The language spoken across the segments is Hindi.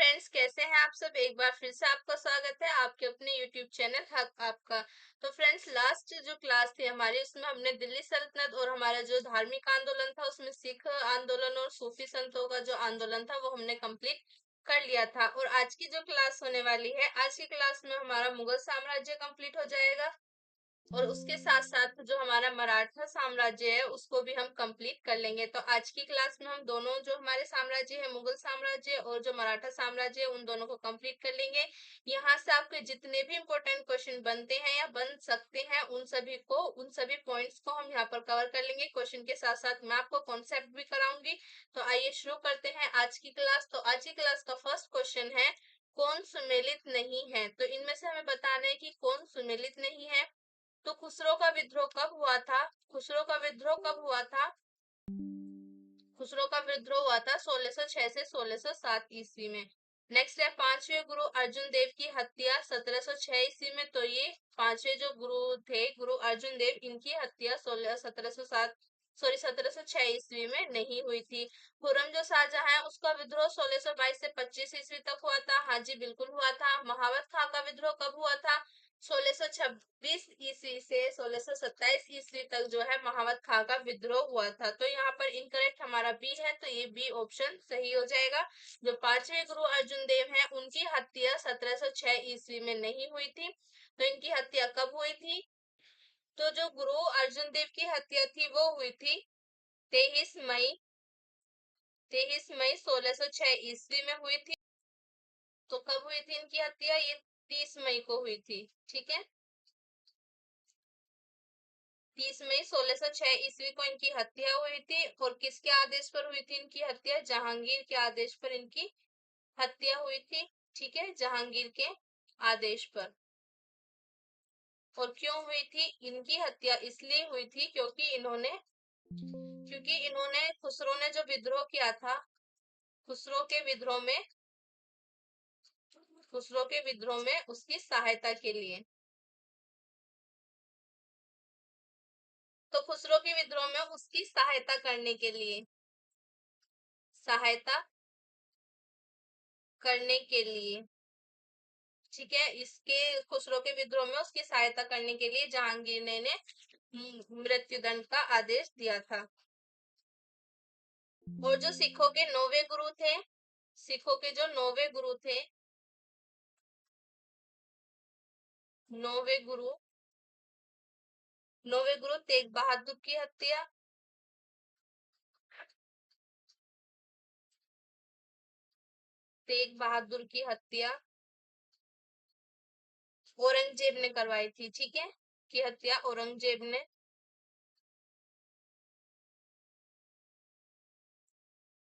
फ्रेंड्स, कैसे हैं आप सब। एक बार फिर से आपका स्वागत है आपके अपने यूट्यूब चैनल हक आपका। तो फ्रेंड्स, लास्ट जो क्लास थी हमारी उसमें हमने दिल्ली सल्तनत और हमारा जो धार्मिक आंदोलन था उसमें सिख आंदोलन और सूफी संतों का जो आंदोलन था वो हमने कंप्लीट कर लिया था। और आज की जो क्लास होने वाली है, आज की क्लास में हमारा मुगल साम्राज्य कंप्लीट हो जाएगा और उसके साथ साथ जो हमारा मराठा साम्राज्य है उसको भी हम कंप्लीट कर लेंगे। तो आज की क्लास में हम दोनों जो हमारे साम्राज्य है, मुगल साम्राज्य और जो मराठा साम्राज्य है, उन दोनों को कंप्लीट कर लेंगे। यहाँ से आपके जितने भी इंपॉर्टेंट क्वेश्चन बनते हैं या बन सकते हैं उन सभी पॉइंट्स को हम यहाँ पर कवर कर लेंगे। क्वेश्चन के साथ साथ मैं आपको कॉन्सेप्ट भी कराऊंगी। तो आइए शुरू करते हैं आज की क्लास। तो आज की क्लास का फर्स्ट क्वेश्चन है, कौन सुमेलित नहीं है। तो इनमें से हमें बताना है कि कौन सुमेलित नहीं है। तो खुसरो का विद्रोह कब हुआ था? खुसरो का विद्रोह कब हुआ था? खुसरो का विद्रोह हुआ था 1606 से 1607 ईस्वी में। नेक्स्ट है, पांचवें गुरु अर्जुन देव की हत्या 1706 ईस्वी में। तो ये पांचवें जो गुरु थे, गुरु अर्जुन देव, इनकी हत्या 1706 ईस्वी में नहीं हुई थी। खुर्रम जो शाहजहां है उसका विद्रोह 1622 से 25 ईस्वी तक हुआ था। हाँ जी, बिल्कुल हुआ था। महावत खां का विद्रोह कब हुआ था? 1626 ईस्वी से 1627 ईस्वी तक जो है महावत खां का विद्रोह हुआ था। तो यहाँ पर इनकरेक्ट हमारा बी है, तो ये बी ऑप्शन सही हो जाएगा। जो पांचवें गुरु अर्जुन देव हैं उनकी हत्या 1706 ईस्वी में नहीं हुई थी। तो इनकी हत्या कब हुई थी? तो जो गुरु अर्जुन देव की हत्या थी वो हुई थी 23 मई 1606 ईस्वी में हुई थी। तो कब हुई थी इनकी हत्या? ये 30 मई को हुई थी। ठीक है, 30 मई 1606 ईस्वी को इनकी हत्या हुई थी। और किसके आदेश पर हुई थी इनकी हत्या? जहांगीर के आदेश पर इनकी हत्या हुई थी। ठीक है, जहांगीर के आदेश पर। और क्यों हुई थी इनकी हत्या? इसलिए हुई थी क्योंकि इन्होंने खुसरो ने जो विद्रोह किया था, खुसरो के विद्रोह में उसकी सहायता के लिए। तो खुसरो के विद्रोह में उसकी सहायता करने के लिए, सहायता करने के लिए ठीक है, इसके खुसरो के विद्रोह में उसकी सहायता करने के लिए जहांगीर ने मृत्युदंड का आदेश दिया था। और जो सिखों के 9वें गुरु थे, सिखों के जो 9वें गुरु थे, 9वें गुरु तेग बहादुर की हत्या, तेग बहादुर की हत्या औरंगजेब ने करवाई थी। ठीक है, की हत्या औरंगजेब ने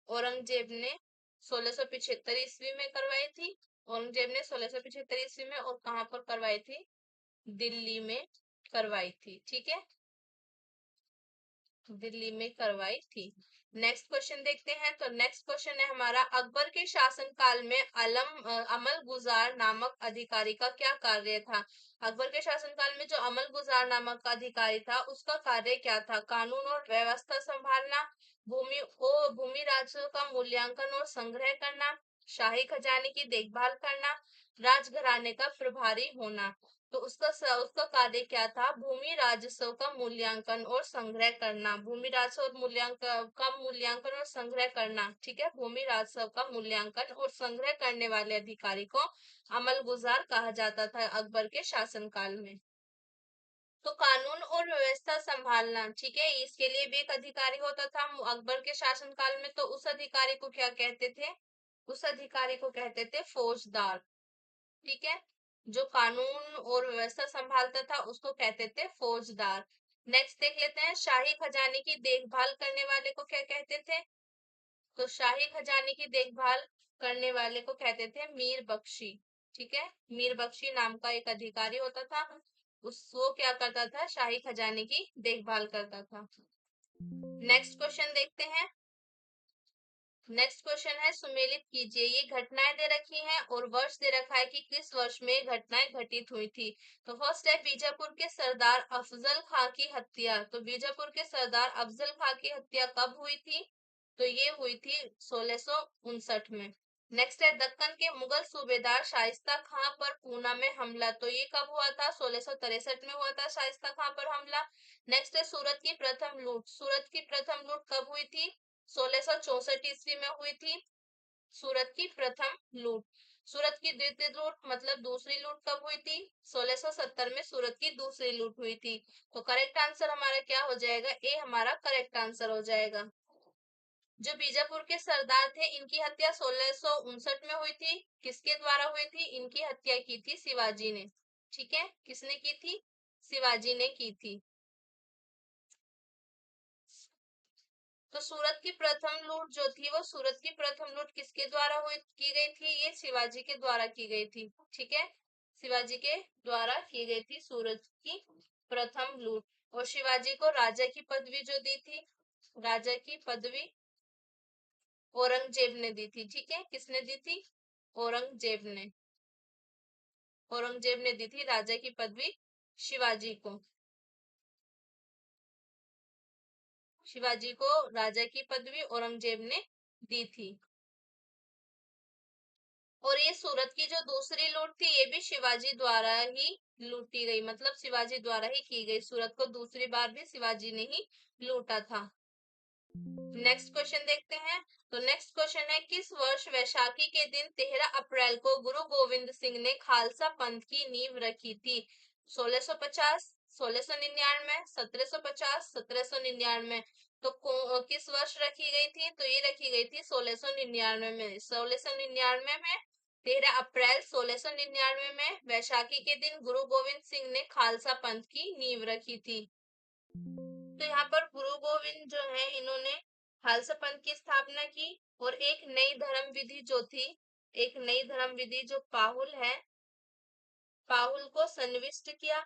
1675 ईस्वी में करवाई थी। औरंगजेब ने 1675 ईस्वी में, और कहां पर करवाई थी? दिल्ली में करवाई थी। ठीक है, दिल्ली में करवाई थी। नेक्स्ट क्वेश्चन देखते हैं। तो नेक्स्ट क्वेश्चन है हमारा, अकबर के शासनकाल में अमल गुजार नामक अधिकारी का क्या कार्य था? अकबर के शासनकाल में जो अमल गुजार नामक अधिकारी था उसका कार्य क्या था? कानून और व्यवस्था संभालना, भूमि राजस्व का मूल्यांकन और संग्रह करना, शाही खजाने की देखभाल करना, राजघराने का प्रभारी होना। तो उसका कार्य क्या था? भूमि राजस्व का मूल्यांकन और संग्रह करना, भूमि राजस्व और मूल्यांकन और संग्रह करना। ठीक है, भूमि राजस्व का मूल्यांकन और संग्रह करने वाले अधिकारी को अमल गुजार कहा जाता था अकबर के शासनकाल में। तो कानून और व्यवस्था संभालना, ठीक है, इसके लिए भी एक अधिकारी होता था अकबर के शासनकाल में। तो उस अधिकारी को क्या कहते थे? उस अधिकारी को कहते थे फौजदार। ठीक है, जो कानून और व्यवस्था संभालता था उसको कहते थे फौजदार। नेक्स्ट देख लेते हैं, शाही खजाने की देखभाल करने वाले को क्या कहते थे? तो शाही खजाने की देखभाल करने वाले को कहते थे मीर बख्शी। ठीक है, मीर बख्शी नाम का एक अधिकारी होता था, वो क्या करता था? शाही खजाने की देखभाल करता था। नेक्स्ट क्वेश्चन देखते हैं। नेक्स्ट क्वेश्चन है, सुमेलित कीजिए। ये घटनाएं दे रखी हैं और वर्ष दे रखा है कि किस वर्ष में घटनाएं घटित हुई थी। तो फर्स्ट है, बीजापुर के सरदार अफजल खां की हत्या। तो बीजापुर के सरदार अफजल खां की हत्या कब हुई थी? तो ये हुई थी 1659 में। नेक्स्ट है दक्कन के मुगल सूबेदार शाइस्ता खां पर पूना में हमला। तो ये कब हुआ था? 1663 में हुआ था शाइस्ता खां पर हमला। नेक्स्ट है सूरत की प्रथम लूट। सूरत की प्रथम लूट कब हुई थी? 1664 ईस्वी में हुई थी सूरत की प्रथम लूट। सूरत की द्वितीय लूट मतलब दूसरी लूट कब हुई थी? 1670 में सूरत की दूसरी लूट हुई थी। तो करेक्ट आंसर हमारा क्या हो जाएगा? ए हमारा करेक्ट आंसर हो जाएगा। जो बीजापुर के सरदार थे इनकी हत्या 1659 में हुई थी। किसके द्वारा हुई थी? इनकी हत्या की थी शिवाजी ने। ठीक है, किसने की थी? शिवाजी ने की थी। तो सूरत की प्रथम लूट जो थी वो सूरत की प्रथम लूट किसके द्वारा हुई की गई थी? ये शिवाजी के द्वारा की गई थी। ठीक है, शिवाजी के द्वारा की गई थी सूरत की प्रथम लूट। और शिवाजी को राजा की पदवी जो दी थी, राजा की पदवी औरंगजेब ने दी थी। ठीक है, किसने दी थी? औरंगजेब ने। औरंगजेब ने दी थी राजा की पदवी शिवाजी को। शिवाजी को राजा की पदवी औरंगजेब ने दी थी। और ये सूरत की जो दूसरी लूट थी ये भी शिवाजी द्वारा ही लूटी गई, मतलब शिवाजी द्वारा ही की गई। सूरत को दूसरी बार भी शिवाजी ने ही लूटा था। नेक्स्ट क्वेश्चन देखते हैं। तो नेक्स्ट क्वेश्चन है किस वर्ष वैशाखी के दिन 13 अप्रैल को गुरु गोविंद सिंह ने खालसा पंथ की नींव रखी थी? 1650, 1699, 1750, 1799। तो किस वर्ष रखी गई थी? तो ये रखी गई थी 1699 में। 1699 में 13 अप्रैल 1699 में वैशाखी के दिन गुरु गोविंद सिंह ने खालसा पंथ की नींव रखी थी। तो यहाँ पर गुरु गोविंद जो है इन्होंने खालसा पंथ की स्थापना की और एक नई धर्म विधि जो थी, एक नई धर्म विधि जो पाहुल है, पाहुल को संविष्ट किया।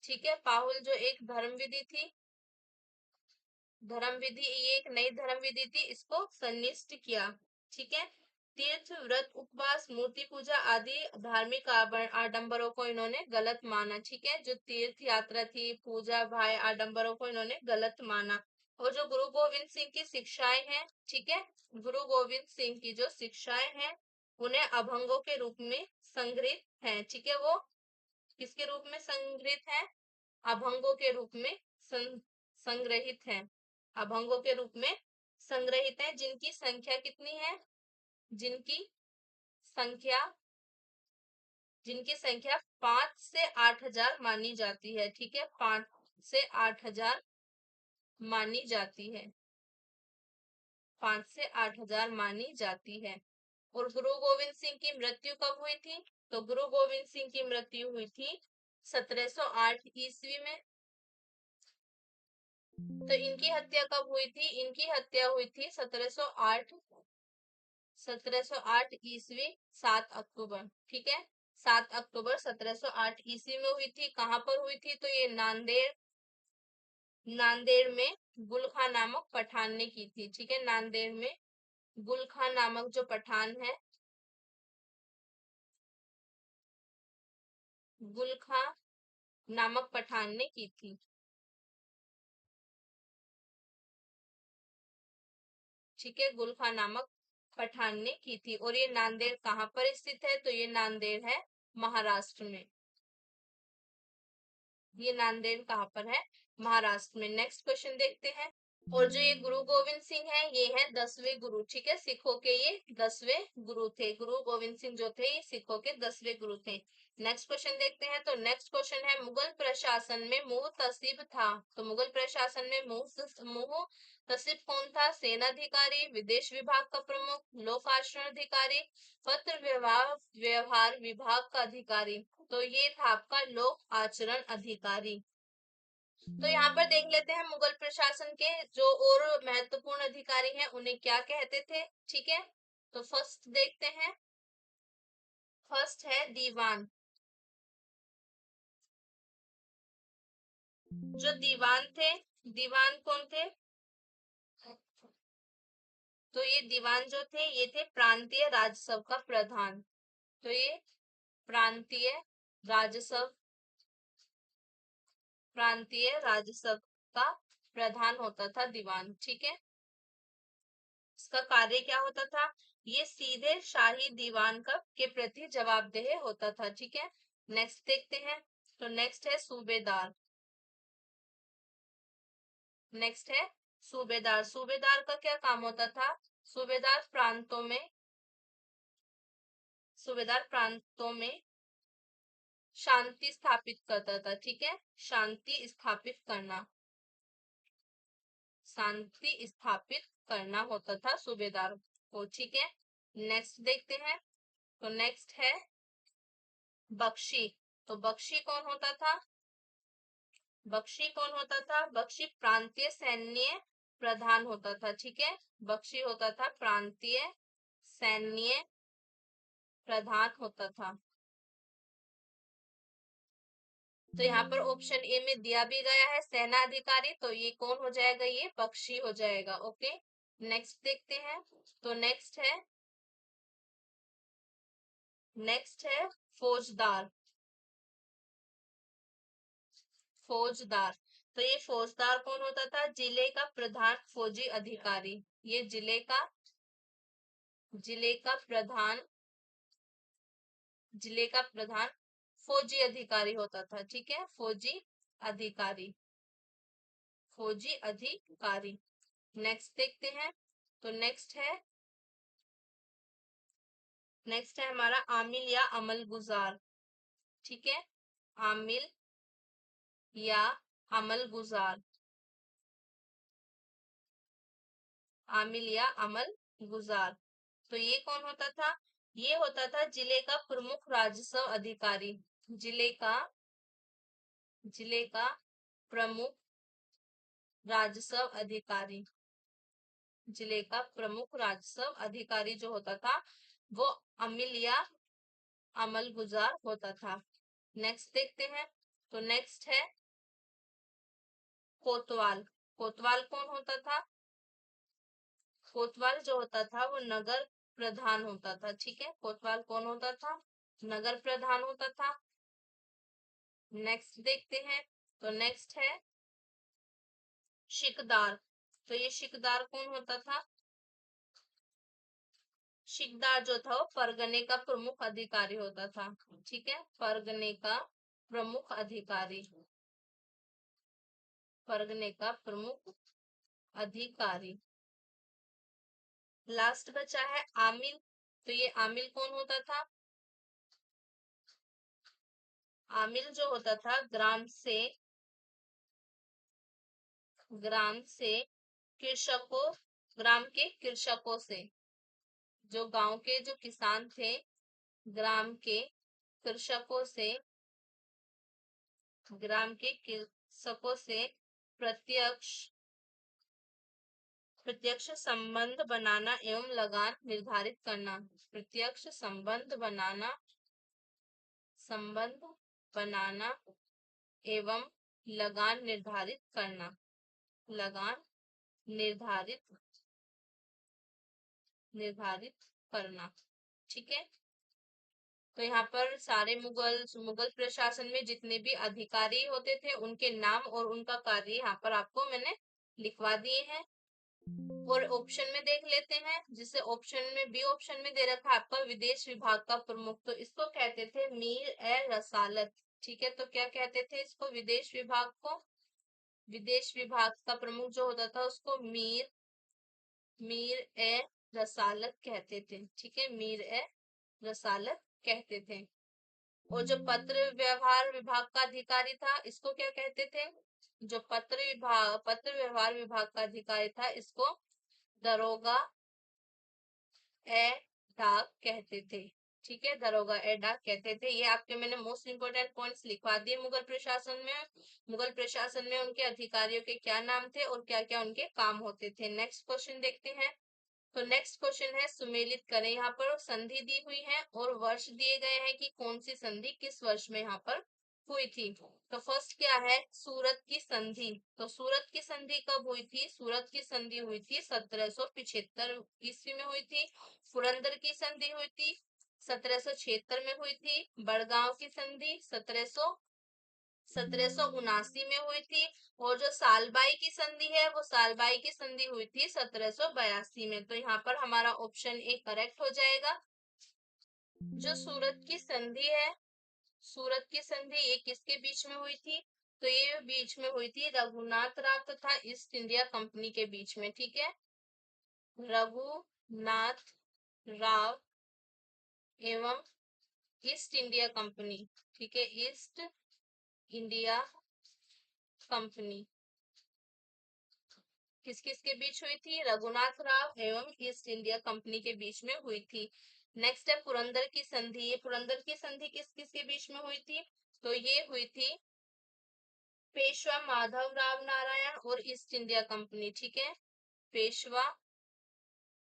ठीक है, पाहुल जो एक धर्म विधि थी, धर्म विधि, ये एक नई धर्म विधि थी, इसको संनिष्ट किया। ठीक है, तीर्थ व्रत उपवास मूर्ति पूजा आदि धार्मिक आडंबरों को इन्होंने गलत माना। ठीक है, जो तीर्थ यात्रा थी, पूजा भाई आडंबरों को इन्होंने गलत माना। और जो गुरु गोविंद सिंह की शिक्षाएं हैं, ठीक है, गुरु गोविंद सिंह की जो शिक्षाएं हैं उन्हें अभंगों के रूप में संग्रहित है। ठीक है, वो किसके रूप में संग्रहित है? अभंगों के रूप में संग्रहित है। अभंगों के रूप में संग्रहित है, जिनकी संख्या कितनी है? जिनकी संख्या जिनकी संख्या 5 से 8,000 मानी जाती है। ठीक है, 5 से 8,000 मानी जाती है। 5 से 8,000 मानी जाती है। और गुरु गोविंद सिंह की मृत्यु कब हुई थी? तो गुरु गोविंद सिंह की मृत्यु हुई थी 1708 ईस्वी में। तो इनकी हत्या कब हुई थी? इनकी हत्या हुई थी 1708 ईस्वी 7 अक्टूबर। ठीक है, 7 अक्टूबर 1708 ईस्वी में हुई थी। कहां पर हुई थी? तो ये नांदेड़, नांदेड़ में गुल खां नामक पठान ने की थी। ठीक है, नांदेड़ में गुल खां नामक जो पठान है, गुल खां नामक पठान ने की थी। ठीक है, गुल खां नामक पठान ने की थी। और ये नांदेड़ कहाँ पर स्थित है? तो ये नांदेड़ है महाराष्ट्र में। ये नांदेड़ कहाँ पर है? महाराष्ट्र में। नेक्स्ट क्वेश्चन देखते हैं। और जो ये गुरु गोविंद सिंह है ये है 10वें गुरु। ठीक है, सिखों के ये 10वें गुरु थे। गुरु गोविंद सिंह जो थे ये सिखों के 10वें गुरु थे। नेक्स्ट क्वेश्चन देखते हैं। तो नेक्स्ट क्वेश्चन है मुगल प्रशासन में मुंह तसीब था। तो मुगल प्रशासन में मुंह तसीब कौन था? सेनाधिकारी, विदेश विभाग का प्रमुख, लोक आचरण अधिकारी, पत्र व्यवहार व्यवहार विभाग का अधिकारी। तो ये था आपका लोक आचरण अधिकारी। तो यहाँ पर देख लेते हैं मुगल प्रशासन के जो और महत्वपूर्ण अधिकारी हैं उन्हें क्या कहते थे। ठीक है, तो फर्स्ट देखते हैं। फर्स्ट है दीवान। जो दीवान थे, दीवान कौन थे? तो ये दीवान जो थे ये थे प्रांतीय राजसभा का प्रधान। तो ये प्रांतीय राजसभा, प्रांतीय राजसभा का प्रधान होता था दीवान। ठीक है, इसका कार्य क्या होता था? ये सीधे शाही दीवान का के प्रति जवाबदेह होता था। ठीक है, नेक्स्ट देखते हैं। तो नेक्स्ट है सूबेदार। नेक्स्ट है सूबेदार। सूबेदार का क्या काम होता था? सूबेदार प्रांतों में शांति स्थापित करता था। ठीक है, शांति स्थापित करना, शांति स्थापित करना होता था सूबेदार को। ठीक है, नेक्स्ट देखते हैं। तो नेक्स्ट है बख्शी। तो बख्शी कौन होता था? बख्शी कौन होता था? बख्शी प्रांतीय सैन्य प्रधान होता था। ठीक है, बख्शी होता था प्रांतीय सैन्य प्रधान होता था। तो यहाँ पर ऑप्शन ए में दिया भी गया है सेना अधिकारी, तो ये कौन हो जाएगा? ये बख्शी हो जाएगा। ओके, नेक्स्ट देखते हैं। तो नेक्स्ट है फौजदार। फौजदार, तो ये फौजदार कौन होता था? जिले का प्रधान फौजी अधिकारी। ये जिले का प्रधान जिले का प्रधान फौजी अधिकारी होता था। ठीक है, अधिकारी फौजी अधिकारी। नेक्स्ट देखते हैं। तो नेक्स्ट है हमारा आमिल या अमल गुजार। ठीक है, आमिल या अमल गुजार। आमिल या अमल गुजार, तो ये कौन होता था? ये होता था जिले का प्रमुख राजस्व अधिकारी। जिले का प्रमुख राजस्व अधिकारी। जिले का प्रमुख राजस्व अधिकारी जो होता था वो अमिल या अमल गुजार होता था। नेक्स्ट देखते हैं। तो नेक्स्ट है कोतवाल। कोतवाल कौन होता था? कोतवाल जो होता था वो नगर प्रधान होता था। ठीक है, कोतवाल कौन होता था? नगर प्रधान होता था। नेक्स्ट देखते हैं। तो नेक्स्ट है शिकदार। तो ये शिकदार कौन होता था? शिकदार जो था वो परगने का प्रमुख अधिकारी होता था। ठीक है, परगने का प्रमुख अधिकारी। परगने का प्रमुख अधिकारी। लास्ट बचा है आमिल। तो ये आमिल कौन होता था? आमिल जो होता था ग्राम से कृषकों ग्राम के कृषकों से, जो गांव के जो किसान थे, ग्राम के कृषकों से ग्राम के कृषकों से प्रत्यक्ष प्रत्यक्ष संबंध बनाना एवं लगान निर्धारित करना। प्रत्यक्ष संबंध बनाना एवं लगान निर्धारित करना। लगान निर्धारित निर्धारित करना। ठीक है, तो यहाँ पर सारे मुगल प्रशासन में जितने भी अधिकारी होते थे उनके नाम और उनका कार्य यहाँ पर आपको मैंने लिखवा दिए हैं। और ऑप्शन में देख लेते हैं, जिसे ऑप्शन में बी ऑप्शन में दे रखा है आपका विदेश विभाग का प्रमुख, तो इसको कहते थे मीर ए रसालत। ठीक है, तो क्या कहते थे इसको? विदेश विभाग का प्रमुख जो होता था उसको मीर ए रसालत कहते थे। ठीक है, मीर ए रसालत कहते थे। और जो पत्र व्यवहार विभाग का अधिकारी था इसको क्या कहते थे? जो पत्र व्यवहार विभाग का अधिकारी था इसको दरोगा ए डाक कहते थे। ठीक है, दरोगा ए डाक कहते थे। ये आपके मैंने मोस्ट इंपोर्टेंट पॉइंट्स लिखवा दिए। मुगल प्रशासन में उनके अधिकारियों के क्या नाम थे और क्या क्या उनके काम होते थे। नेक्स्ट क्वेश्चन देखते हैं। तो नेक्स्ट क्वेश्चन है सुमेलित करें। यहाँ पर संधि दी हुई है और वर्ष दिए गए हैं कि कौन सी संधि किस वर्ष में यहाँ पर हुई थी। तो फर्स्ट क्या है? सूरत की संधि। तो सूरत की संधि कब हुई थी? सूरत की संधि हुई थी 1775 ईस्वी में हुई थी। पुरंदर की संधि हुई थी 1776 में हुई थी। बड़गांव की संधि 1779 में हुई थी। और जो सालबाई की संधि है वो सालबाई की संधि हुई थी 1782 में। तो यहाँ पर हमारा ऑप्शन ए करेक्ट हो जाएगा। जो सूरत की संधि है, सूरत की संधि ये किसके बीच में हुई थी? तो ये बीच में हुई थी रघुनाथ राव तथा ईस्ट इंडिया कंपनी के बीच में। ठीक है, रघुनाथ राव एवं ईस्ट इंडिया कंपनी। ठीक है, ईस्ट इंडिया कंपनी किस किस के बीच हुई थी? रघुनाथ राव एवं ईस्ट इंडिया कंपनी के बीच में हुई थी। नेक्स्ट है पुरंदर की संधि। ये पुरंदर की संधि किस किस के बीच में हुई थी? तो ये हुई थी पेशवा माधव राव नारायण और ईस्ट इंडिया कंपनी। ठीक है, पेशवा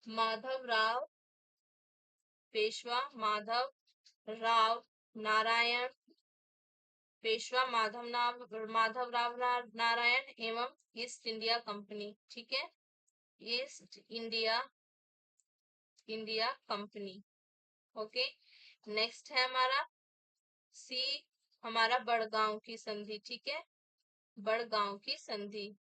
माधव राव, पेशवा माधव राव नारायण, पेशवा माधव राव नारायण एवं ईस्ट इंडिया कंपनी। ठीक है, east India company. Okay, next है हमारा सी, हमारा बड़गांव की संधि। ठीक है, बड़गांव की संधि,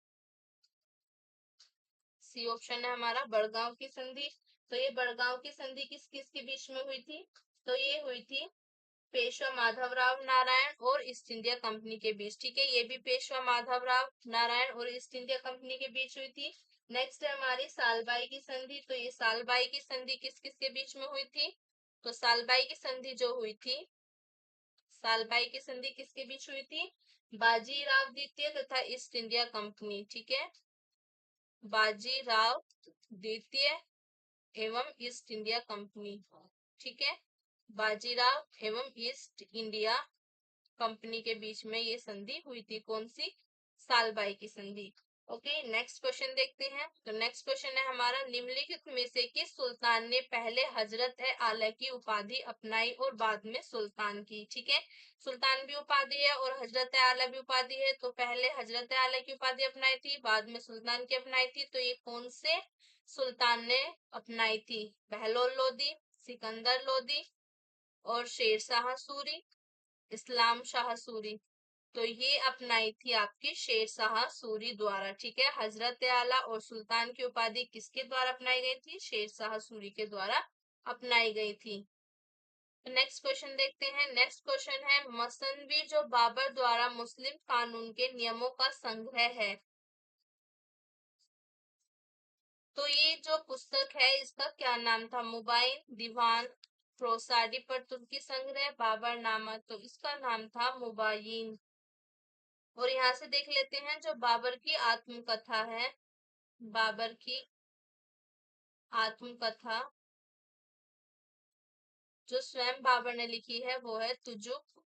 सी ऑप्शन है हमारा बड़गांव की संधि। तो ये बड़गांव की संधि किस किस के बीच में हुई थी? तो ये हुई थी पेशवा माधवराव नारायण और ईस्ट इंडिया कंपनी के बीच। ठीक है, ये भी पेशवा माधवराव नारायण और ईस्ट इंडिया कंपनी के बीच हुई थी। नेक्स्ट है हमारी सालबाई की संधि। तो ये सालबाई की संधि किस किस के बीच में हुई थी? तो सालबाई की संधि जो हुई थी, सालबाई की संधि किसके बीच हुई थी? बाजीराव द्वितीय तथा ईस्ट इंडिया कंपनी। ठीक है, बाजीराव द्वितीय एवं ईस्ट इंडिया कंपनी। ठीक है, बाजीराव एवं ईस्ट इंडिया कंपनी के बीच में ये संधि हुई थी। कौन सी? सालबाई की संधि। ओके, नेक्स्ट क्वेश्चन देखते हैं। तो नेक्स्ट क्वेश्चन है हमारा, निम्नलिखित में से किस सुल्तान ने पहले हजरत ए आला की उपाधि अपनाई और बाद में सुल्तान की? ठीक है, सुल्तान भी उपाधि है और हजरत ए आला भी उपाधि है। तो पहले हजरत ए आला की उपाधि अपनाई थी, बाद में सुल्तान की अपनाई थी। तो ये कौन से सुल्तान ने अपनाई थी? बहलोल लोदी, सिकंदर लोदी और शेरशाह सूरी, इस्लाम शाह सूरी। तो ये अपनाई थी आपकी शेरशाह सूरी द्वारा। ठीक है, हजरत आला और सुल्तान की उपाधि किसके द्वारा अपनाई गई थी? शेरशाह सूरी के द्वारा अपनाई गई थी। नेक्स्ट क्वेश्चन देखते हैं। नेक्स्ट क्वेश्चन है, मसनवी जो बाबर द्वारा मुस्लिम कानून के नियमों का संग्रह है। तो ये जो पुस्तक है इसका क्या नाम था? मुबाइन, दीवान, प्रोसाडी पर तुर्की संग्रह, बाबरनामा। तो इसका नाम था मुबाइन। और यहाँ से देख लेते हैं जो बाबर की आत्मकथा है, बाबर की आत्मकथा जो स्वयं बाबर ने लिखी है वो है तुजुक,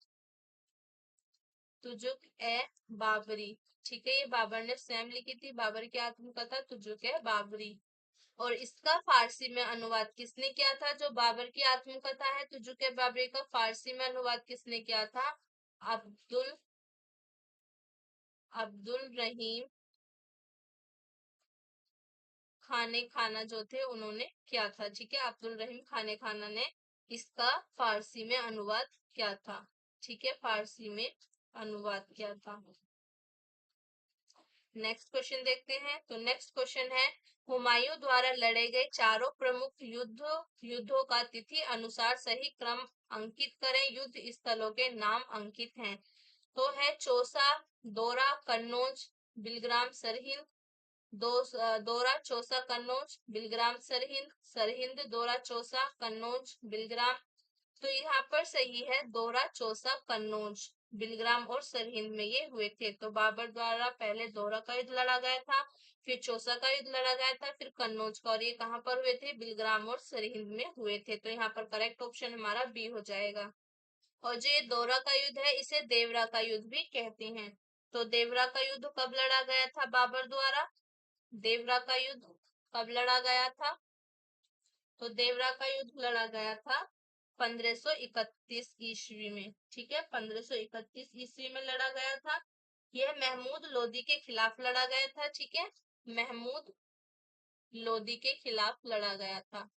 तुजुक ए बाबरी। ठीक है, ये बाबर ने स्वयं लिखी थी, बाबर की आत्मकथा तुजुक ए बाबरी। और इसका फारसी में अनुवाद किसने किया था? जो बाबर की आत्मकथा है तुजुक ए बाबरी का फारसी में अनुवाद किसने किया था? अब्दुल अब्दुल रहीम खाने खाना जो थे उन्होंने किया था। ठीक है, अब्दुल रहीम खाने खाना ने इसका फारसी में अनुवाद किया था। ठीक है, फारसी में अनुवाद किया था। नेक्स्ट क्वेश्चन देखते हैं। तो नेक्स्ट क्वेश्चन है, हुमायूं द्वारा लड़े गए चारों प्रमुख युद्धों का तिथि अनुसार सही क्रम अंकित करें। युद्ध स्थलों के नाम अंकित हैं। तो है चौसा, दौरा, कन्नौज, बिलग्राम, सरहिंद। दौरा, चौसा, कन्नौज, बिलग्राम, सरहिंद, सरहिंद, दौरा, चौसा, कन्नौज, बिलग्राम। तो यहाँ पर सही है दौरा, चौसा, कन्नौज, बिलग्राम और सरहिंद में ये हुए थे। तो बाबर द्वारा पहले दौरा का युद्ध लड़ा गया था, फिर चौसा का युद्ध लड़ा गया था, फिर कन्नौज का। और ये कहाँ पर हुए थे? बिलग्राम और सरहिंद में हुए थे। तो यहाँ पर करेक्ट ऑप्शन हमारा बी हो जाएगा। और जो ये दौरा का युद्ध है इसे देवरा का युद्ध भी कहते हैं। तो देवरा का युद्ध कब लड़ा गया था बाबर द्वारा? देवरा का युद्ध कब लड़ा गया था? तो देवरा का युद्ध लड़ा गया था 1531 ईस्वी में। ठीक है, 1531 ईस्वी में लड़ा गया था। यह महमूद लोदी के खिलाफ लड़ा गया था। ठीक है, महमूद लोदी के खिलाफ लड़ा गया था।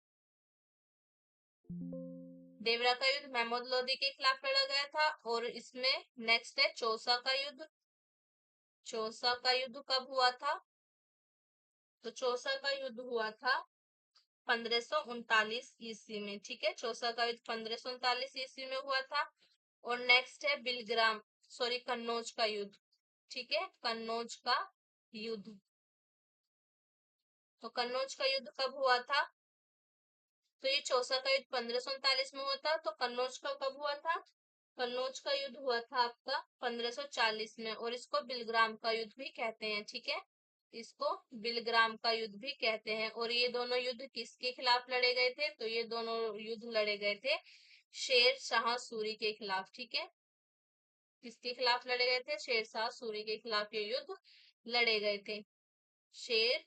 देवरा का युद्ध महमूद लोदी के खिलाफ लड़ा गया था। और इसमें नेक्स्ट है चौसा का युद्ध। चौसा का युद्ध कब हुआ था? तो चौसा का युद्ध हुआ था 1539 ईस्वी में। ठीक है, चौसा का युद्ध 1539 ईस्वी में हुआ था। और नेक्स्ट है बिलग्राम सॉरी कन्नौज का युद्ध। ठीक है, कन्नौज का युद्ध। तो कन्नौज का युद्ध कब हुआ था? तो ये चौसा का युद्ध 1539 में हुआ था। तो कन्नौज का कब हुआ था? कन्नौज का युद्ध हुआ था आपका 1540 में। और इसको बिलग्राम का युद्ध भी कहते हैं। ठीक है, इसको बिलग्राम का युद्ध भी कहते हैं। और ये दोनों युद्ध किसके खिलाफ लड़े गए थे? तो ये दोनों युद्ध लड़े गए थे शेर शाह सूरी के खिलाफ। ठीक है, किसके खिलाफ लड़े गए थे? शेर शाह सूरी के खिलाफ ये युद्ध लड़े गए थे। शेर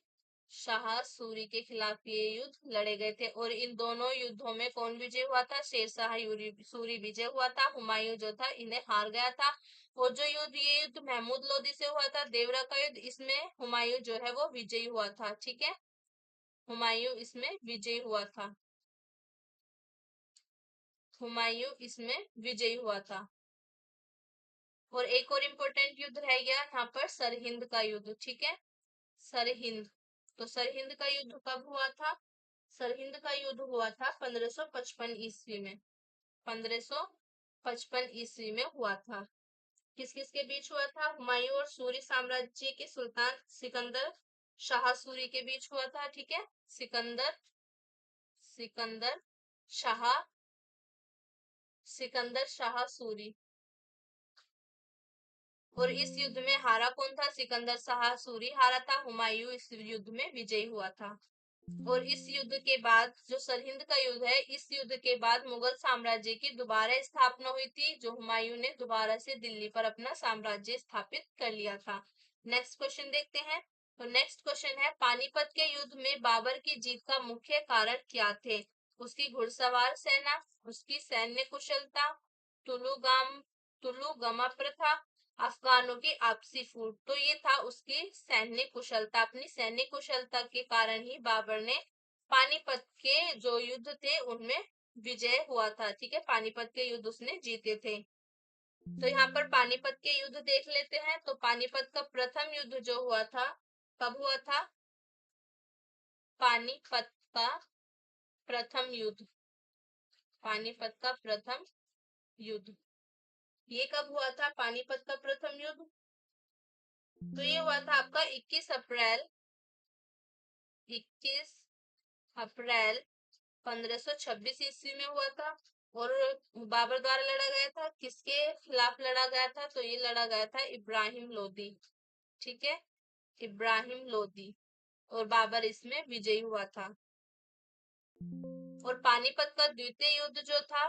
शाह सूरी के खिलाफ ये युद्ध लड़े गए थे। और इन दोनों युद्धों में कौन विजय हुआ था? शेर शाह सूरी विजय हुआ था। हुमायूं जो था इन्हें हार गया था। और जो युद्ध ये युद्ध महमूद लोदी से हुआ था, देवरा का युद्ध, इसमें हुमायूं जो है वो विजयी हुआ था। ठीक है, हुमायूं इसमें विजयी हुआ था। हुमायूं इसमें विजयी हुआ था। और एक और इम्पोर्टेंट युद्ध रह गया यहाँ पर, सरहिंद का युद्ध। ठीक है, सरहिंद। तो सरहिंद का युद्ध कब हुआ था? सरहिंद का युद्ध हुआ था 1555 ईस्वी में। 1555 ईस्वी में हुआ था। किस किस के बीच हुआ था? हुमायूं और सूरी साम्राज्य के सुल्तान सिकंदर शाह सूरी के बीच हुआ था। ठीक है, सिकंदर सिकंदर शाह सिकंदर शाह सूरी। और इस युद्ध में हारा कौन था? सिकंदर शाह सूरी हारा था। हुमायूं इस युद्ध में विजयी हुआ था। और इस युद्ध के बाद, जो सरहिंद का युद्ध है, इस युद्ध के बाद मुगल साम्राज्य की दोबारा स्थापना हुई थी, जो हुमायूं ने दोबारा से दिल्ली पर अपना साम्राज्य स्थापित कर लिया था। नेक्स्ट क्वेश्चन देखते हैं। तो नेक्स्ट क्वेश्चन है, पानीपत के युद्ध में बाबर की जीत का मुख्य कारण क्या थे? उसकी घुड़सवार सेना, उसकी सैन्य कुशलता, तुलुगाम तुलुगमा प्रथा, अफगानों की आपसी फूट। तो ये था उसकी सैन्य कुशलता। अपनी सैन्य कुशलता के कारण ही बाबर ने पानीपत के जो युद्ध थे उनमें विजय हुआ था। ठीक है, पानीपत के युद्ध उसने जीते थे। तो यहाँ पर पानीपत के युद्ध देख लेते हैं। तो पानीपत का प्रथम युद्ध जो हुआ था, कब हुआ था? पानीपत का प्रथम युद्ध। पानीपत का प्रथम युद्ध ये कब हुआ था? पानीपत का प्रथम युद्ध तो ये हुआ था आपका 21 अप्रैल 1526 ईस्वी में हुआ था। और बाबर द्वारा लड़ा गया था। किसके खिलाफ लड़ा गया था? तो ये लड़ा गया था इब्राहिम लोदी। ठीक है, इब्राहिम लोदी। और बाबर इसमें विजयी हुआ था। और पानीपत का द्वितीय युद्ध जो था,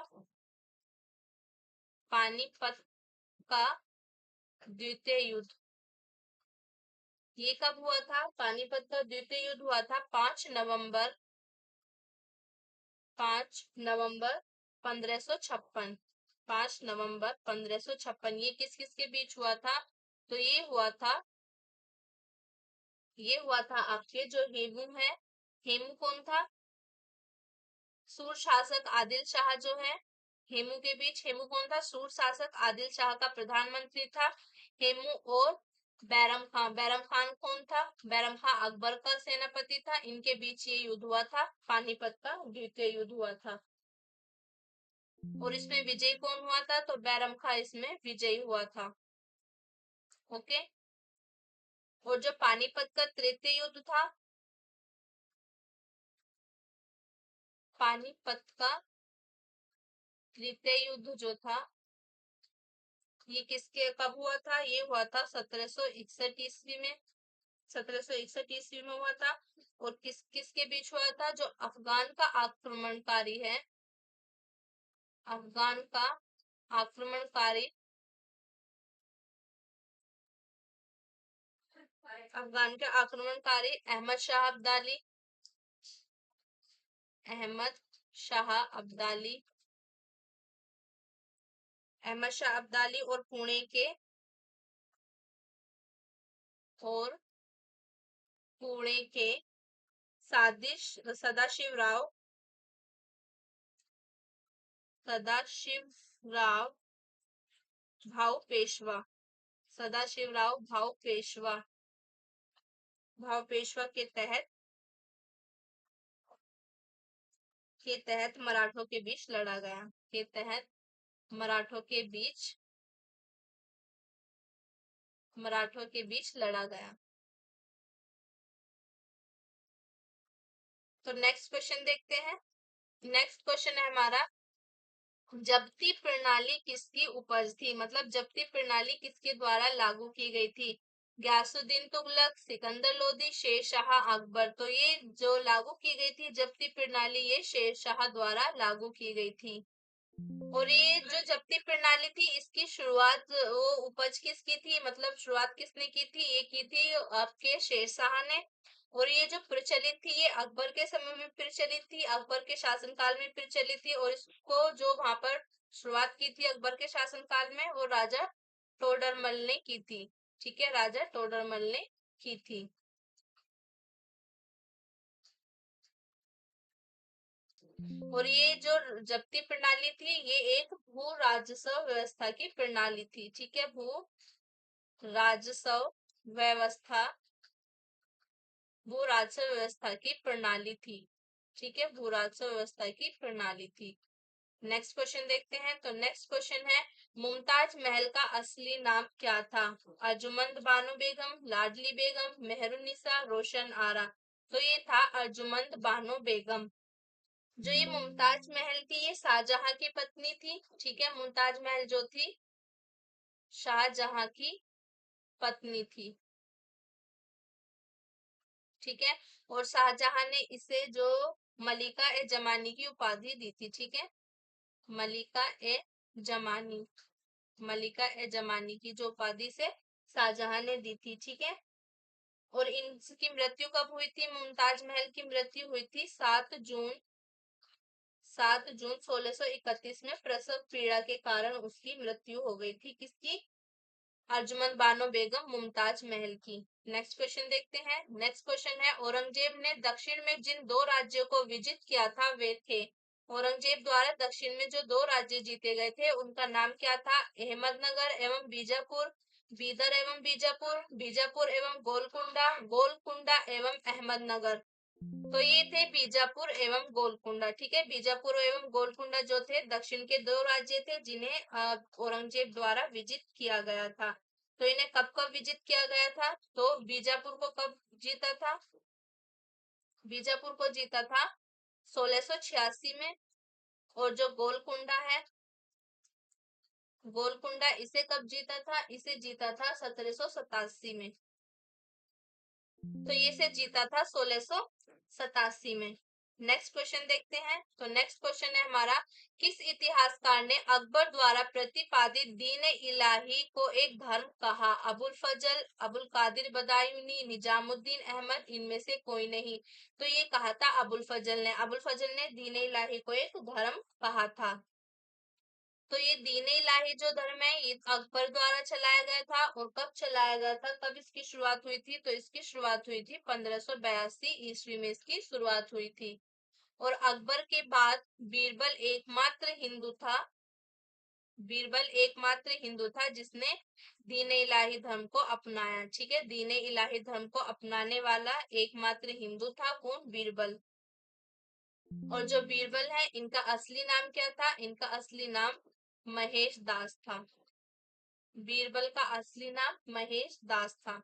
पानीपत का द्वितीय युद्ध ये कब हुआ था? पानीपत का द्वितीय युद्ध हुआ था 5 नवंबर 1556। 5 नवंबर 1556। ये किस किस के बीच हुआ था? तो ये हुआ था आपके जो हेमू है। हेमू कौन था? सूर शासक आदिल शाह जो है, हेमू के बीच। हेमू कौन था? सूर शासक आदिल शाह का प्रधानमंत्री था। हेमू और बैरम खान। बैरम खान कौन था? बैरम खान अकबर का सेनापति था। इनके बीच ये युद्ध हुआ था, पानीपत का द्वितीय युद्ध हुआ था। और इसमें विजय कौन हुआ था? तो बैरम खान इसमें विजयी हुआ था। ओके। और जो पानीपत का तृतीय युद्ध था, पानीपत का तृतीय युद्ध जो था, ये किसके कब हुआ था? ये हुआ था 1761 ईस्वी में। 1761 ईस्वी में हुआ था। और किसके बीच हुआ था? जो अफगान का आक्रमणकारी है, अफगान का आक्रमणकारी अफगान के आक्रमणकारी अहमद शाह अब्दाली और और पुणे के सदाशिव राव सदाशिवराव भाऊ पेशवा, सदाशिवराव भाऊ पेशवा, भाऊ पेशवा के तहत मराठों के बीच लड़ा गया, के तहत मराठों के बीच लड़ा गया। तो नेक्स्ट क्वेश्चन देखते हैं। नेक्स्ट क्वेश्चन है हमारा, जब्ती प्रणाली किसकी उपज थी, मतलब जब्ती प्रणाली किसके द्वारा लागू की गई थी? गयासुद्दीन तुगलक, सिकंदर लोदी, शेर शाह, अकबर। तो ये जो लागू की गई थी जब्ती प्रणाली, ये शेर शाह द्वारा लागू की गई थी। और ये जो जब्ती प्रणाली थी इसकी शुरुआत, वो उपज किसकी थी, मतलब शुरुआत किसने की थी? ये की थी आपके शेरशाह ने। और ये जो प्रचलित थी ये अकबर के समय में प्रचलित थी, अकबर के शासनकाल में प्रचलित थी। और इसको जो वहां पर शुरुआत की थी अकबर के शासनकाल में, वो राजा टोडरमल ने की थी। ठीक है, राजा टोडरमल ने की थी। और ये जो जब्ती प्रणाली थी ये एक भू राजस्व व्यवस्था की प्रणाली थी। ठीक है, भू राजस्व व्यवस्था, भू राजस्व व्यवस्था की प्रणाली थी। ठीक है, भू राजस्व व्यवस्था की प्रणाली थी। नेक्स्ट क्वेश्चन देखते हैं। तो नेक्स्ट क्वेश्चन है, मुमताज महल का असली नाम क्या था? अर्जुमंद बानो बेगम, लाडली बेगम, मेहरुनिसा, रोशन आरा। तो ये था अर्जुमंद बानो बेगम। जो ये मुमताज महल थी ये शाहजहां की पत्नी थी। ठीक है, मुमताज महल जो थी शाहजहां की पत्नी थी। ठीक है, और शाहजहां ने इसे जो मलिका ए जमानी की उपाधि दी थी। ठीक है, मलिका ए जमानी, मलिका ए जमानी की जो उपाधि से शाहजहां ने दी थी। ठीक है, और इनकी मृत्यु कब हुई थी? मुमताज महल की मृत्यु हुई थी 7 जून 1631 में प्रसव पीड़ा के कारण उसकी मृत्यु हो गई थी। किसकी? अर्जुमंद बानो बेगम मुमताज महल की। नेक्स्ट क्वेश्चन देखते हैं। नेक्स्ट क्वेश्चन है, औरंगजेब ने दक्षिण में जिन 2 राज्यों को विजित किया था वे थे। औरंगजेब द्वारा दक्षिण में जो 2 राज्य जीते गए थे उनका नाम क्या था? अहमदनगर एवं बीजापुर, बीदर एवं बीजापुर, बीजापुर एवं गोलकुंडा, गोलकुंडा एवं अहमदनगर। तो ये थे बीजापुर एवं गोलकुंडा। ठीक है, बीजापुर एवं गोलकुंडा जो थे दक्षिण के 2 राज्य थे जिन्हें औरंगजेब द्वारा विजित किया गया था। तो इन्हें कब कब विजित किया गया था? तो बीजापुर को कब जीता था? बीजापुर को जीता था 1686 में। और जो गोलकुंडा है, गोलकुंडा इसे कब जीता था? इसे जीता था 1787 में। तो ये से जीता था 1687 में। नेक्स्ट क्वेश्चन देखते हैं। तो नेक्स्ट क्वेश्चन है हमारा, किस इतिहासकार ने अकबर द्वारा प्रतिपादित दीन इलाही को एक धर्म कहा? अबुल फजल, अबुल कादिर बदायूनी, निजामुद्दीन अहमद, इनमें से कोई नहीं। तो ये कहा था अबुल फजल ने। अबुल फजल ने दीन इलाही को एक धर्म कहा था। तो ये दीन इलाही जो धर्म है ये अकबर द्वारा चलाया गया था। और कब चलाया गया था, कब इसकी शुरुआत हुई थी? तो इसकी शुरुआत हुई थी 1582 ईस्वी में इसकी शुरुआत हुई थी। और अकबर के बाद बीरबल एकमात्र हिंदू था, बीरबल एकमात्र हिंदू था जिसने दीन इलाही धर्म को अपनाया। ठीक है, दीन इलाही धर्म को अपनाने वाला एकमात्र हिंदू था कौन? बीरबल। और जो बीरबल है इनका असली नाम क्या था? इनका असली नाम महेश दास था। बीरबल का असली नाम महेश दास था।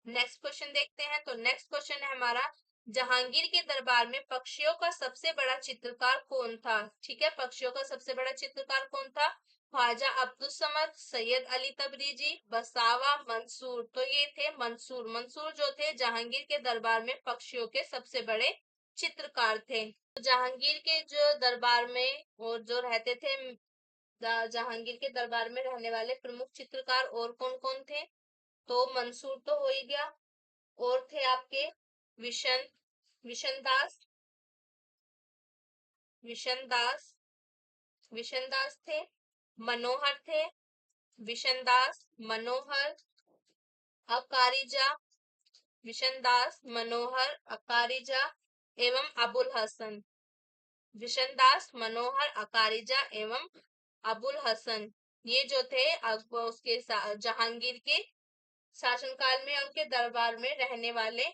नेक्स्ट क्वेश्चन देखते हैं। तो नेक्स्ट क्वेश्चन है हमारा, जहांगीर के दरबार में पक्षियों का सबसे बड़ा चित्रकार कौन था? ठीक है, पक्षियों का सबसे बड़ा चित्रकार कौन था? ख्वाजा अब्दुल समद, सैयद अली तबरीजी, बसावा, मंसूर। तो ये थे मंसूर। मंसूर जो थे जहांगीर के दरबार में पक्षियों के सबसे बड़े चित्रकार थे। तो जहांगीर के जो दरबार में और जो रहते थे, जहांगीर के दरबार में रहने वाले प्रमुख चित्रकार और कौन कौन थे? तो मंसूर तो हो ही गया, और थे आपके विशन विशन दास, विशन दास, विशन दास थे, मनोहर थे, विशन दास, मनोहर, अकारिजा, विशन दास, मनोहर, अकारिजा एवं अबुल हसन। विशनदास, मनोहर, अकारिजा एवं अबुल हसन, ये जो थे उसके जहांगीर के शासनकाल में उनके दरबार में रहने वाले,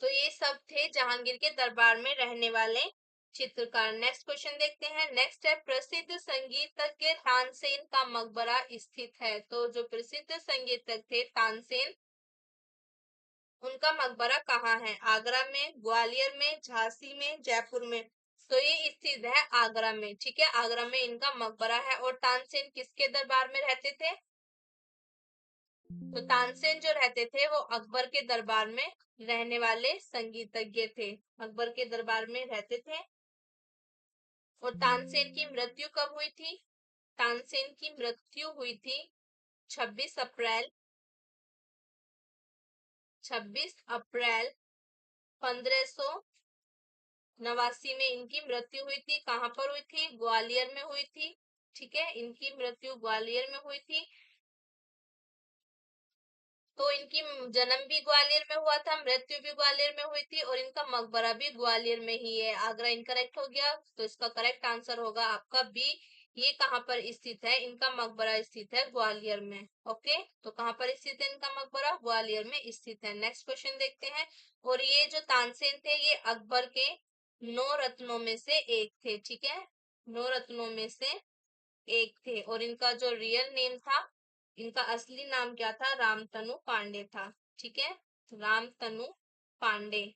तो ये सब थे जहांगीर के दरबार में रहने वाले चित्रकार। नेक्स्ट क्वेश्चन देखते हैं। नेक्स्ट है, प्रसिद्ध संगीतज्ञ तानसेन का मकबरा स्थित है। तो जो प्रसिद्ध संगीतज्ञ थे तानसेन, उनका मकबरा कहाँ है? आगरा में, ग्वालियर में, झांसी में, जयपुर में। तो ये स्थित है आगरा में। ठीक है, आगरा में इनका मकबरा है। और तानसेन किसके दरबार में रहते थे? तो तानसेन जो रहते थे वो अकबर के दरबार में रहने वाले संगीतज्ञ थे, अकबर के दरबार में रहते थे। और तानसेन की मृत्यु कब हुई थी? तानसेन की मृत्यु हुई थी 26 अप्रैल 1589 में इनकी मृत्यु हुई थी। कहाँ पर हुई थी? ग्वालियर में हुई थी। ठीक है, इनकी मृत्यु ग्वालियर में हुई थी। तो इनकी जन्म भी ग्वालियर में हुआ था, मृत्यु भी ग्वालियर में हुई थी, और इनका मकबरा भी ग्वालियर में ही है। आगरा इनकरेक्ट हो गया, तो इसका करेक्ट आंसर होगा आपका बी। ये कहाँ पर स्थित है? इनका मकबरा स्थित है ग्वालियर में। ओके, तो कहाँ पर स्थित है इनका मकबरा? ग्वालियर में स्थित है। नेक्स्ट क्वेश्चन देखते हैं। और ये जो तानसेन थे ये अकबर के 9 रत्नों में से एक थे। ठीक है, 9 रत्नों में से एक थे। और इनका जो रियल नेम था, इनका असली नाम क्या था? रामतनु पांडे था। ठीक है, रामतनु पांडे,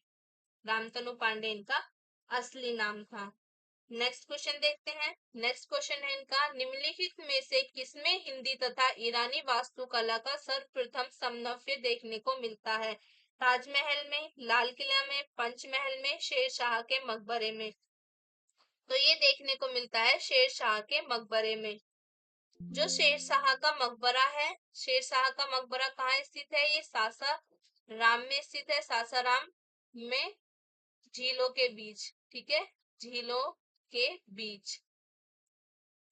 रामतनु पांडे इनका असली नाम था। नेक्स्ट क्वेश्चन देखते हैं। नेक्स्ट क्वेश्चन है इनका, निम्नलिखित में से किसमें हिंदी तथा ईरानी वास्तुकला का सर्वप्रथम समन्वय देखने को मिलता है? ताजमहल में, लाल किला में, पंचमहल में, शेरशाह के मकबरे में। तो ये देखने को मिलता है शेरशाह के मकबरे में। जो शेरशाह का मकबरा है, शेरशाह का मकबरा कहाँ स्थित है? ये सासाराम में स्थित है। सासाराम में झीलों के बीच। ठीक है, झीलों के बीच।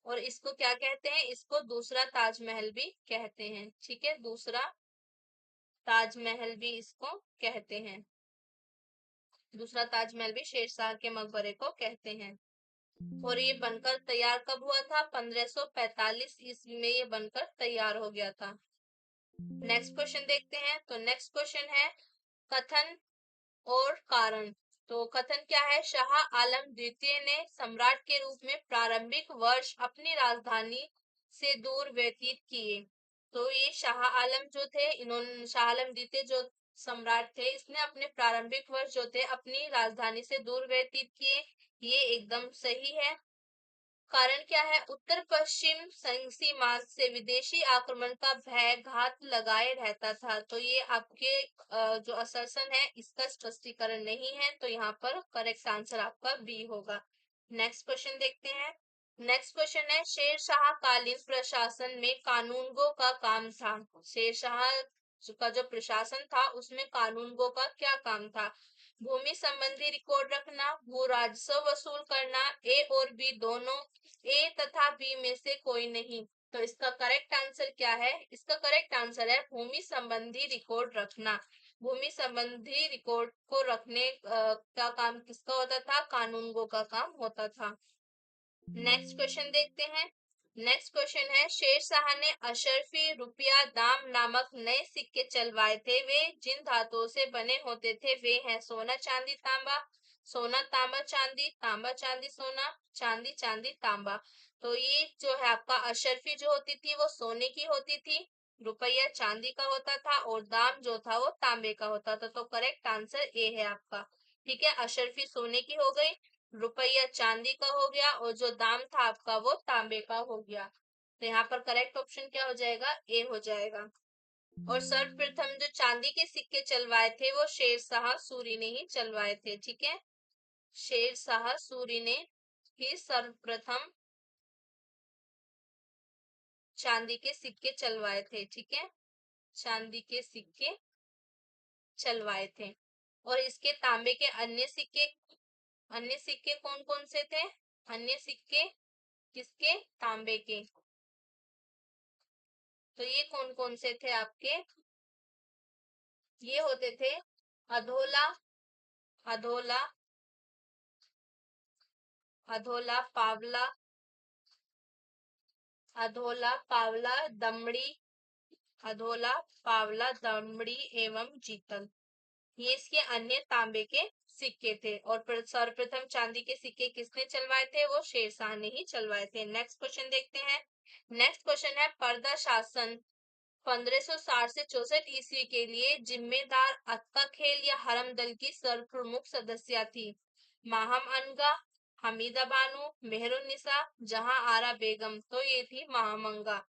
और इसको क्या कहते हैं? इसको दूसरा ताजमहल भी कहते हैं। ठीक है, दूसरा ताजमहल भी इसको कहते हैं। दूसरा ताजमहल भी शेरशाह के मकबरे को कहते हैं। और ये बनकर तैयार कब हुआ था? 1545 ईस्वी में ये बनकर तैयार हो गया था। नेक्स्ट क्वेश्चन देखते हैं। तो नेक्स्ट क्वेश्चन है, कथन और कारण। तो कथन क्या है? शाह आलम द्वितीय ने सम्राट के रूप में प्रारंभिक वर्ष अपनी राजधानी से दूर व्यतीत किए। तो ये शाह आलम जो थे, इन्होंने शाह आलम द्वितीय जो सम्राट थे, इसने अपने प्रारंभिक वर्ष जो थे अपनी राजधानी से दूर व्यतीत किए। ये एकदम सही है। कारण क्या है? उत्तर पश्चिम सीमा से विदेशी आक्रमण का भय घात लगाए रहता था। तो ये आपके जो असर्शन है इसका स्पष्टीकरण नहीं है, तो यहाँ पर करेक्ट आंसर आपका बी होगा। नेक्स्ट क्वेश्चन देखते हैं। नेक्स्ट क्वेश्चन है, शेरशाह कालीन प्रशासन में कानूनगो का काम था। शेरशाह का जो प्रशासन था उसमें कानूनगो का क्या काम था? भूमि संबंधी रिकॉर्ड रखना, भू राजस्व वसूल करना, ए और बी दोनों, ए तथा बी में से कोई नहीं। तो इसका करेक्ट आंसर क्या है? इसका करेक्ट आंसर है भूमि संबंधी रिकॉर्ड रखना। भूमि संबंधी रिकॉर्ड को रखने का काम किसका होता था? कानूनगो का काम होता था। नेक्स्ट क्वेश्चन देखते हैं। नेक्स्ट क्वेश्चन है, शेरशाह ने अशरफी रुपया दाम नामक नए सिक्के चलवाए थे। वे जिन धातुओं से बने होते थे वे हैं सोना चांदी तांबा, सोना तांबा चांदी, तांबा चांदी सोना, चांदी चांदी तांबा। तो ये जो है आपका अशरफी जो होती थी वो सोने की होती थी, रुपया चांदी का होता था, और दाम जो था वो तांबे का होता था। तो करेक्ट आंसर ए है आपका। ठीक है, अशरफी सोने की हो गई, रुपया चांदी का हो गया, और जो दाम था आपका वो तांबे का हो गया। तो यहाँ पर करेक्ट ऑप्शन क्या हो जाएगा? ए हो जाएगा। और सर्वप्रथम जो चांदी के सिक्के चलवाए थे वो शेरशाह सूरी ने ही चलवाए थे। ठीक है, शेरशाह सूरी ने ही सर्वप्रथम चांदी के सिक्के चलवाए थे। ठीक है, चांदी के सिक्के चलवाए थे। और इसके तांबे के अन्य सिक्के कौन कौन से थे? अन्य सिक्के किसके? तांबे के। तो ये कौन कौन से थे आपके? ये होते थे अधोला, अधोला, अधोला, पावला, अधोला, पावला, दमड़ी, अधोला, पावला, दमड़ी एवं जीतल, ये इसके अन्य तांबे के सिक्के थे। और सर्वप्रथम चांदी के सिक्के किसने चलवाए थे? वो शेरशाह ने ही चलवाए थे। नेक्स्ट क्वेश्चन देखते हैं। नेक्स्ट क्वेश्चन है पर्दा शासन 1560 से 64 ईस्वी के लिए जिम्मेदार अक्का खेल या हरम दल की सर्व प्रमुख सदस्य थी? माहम अनगा, हमीदा बानो, मेहरुन्निसा, जहां आरा बेगम। तो ये थी महामंगा।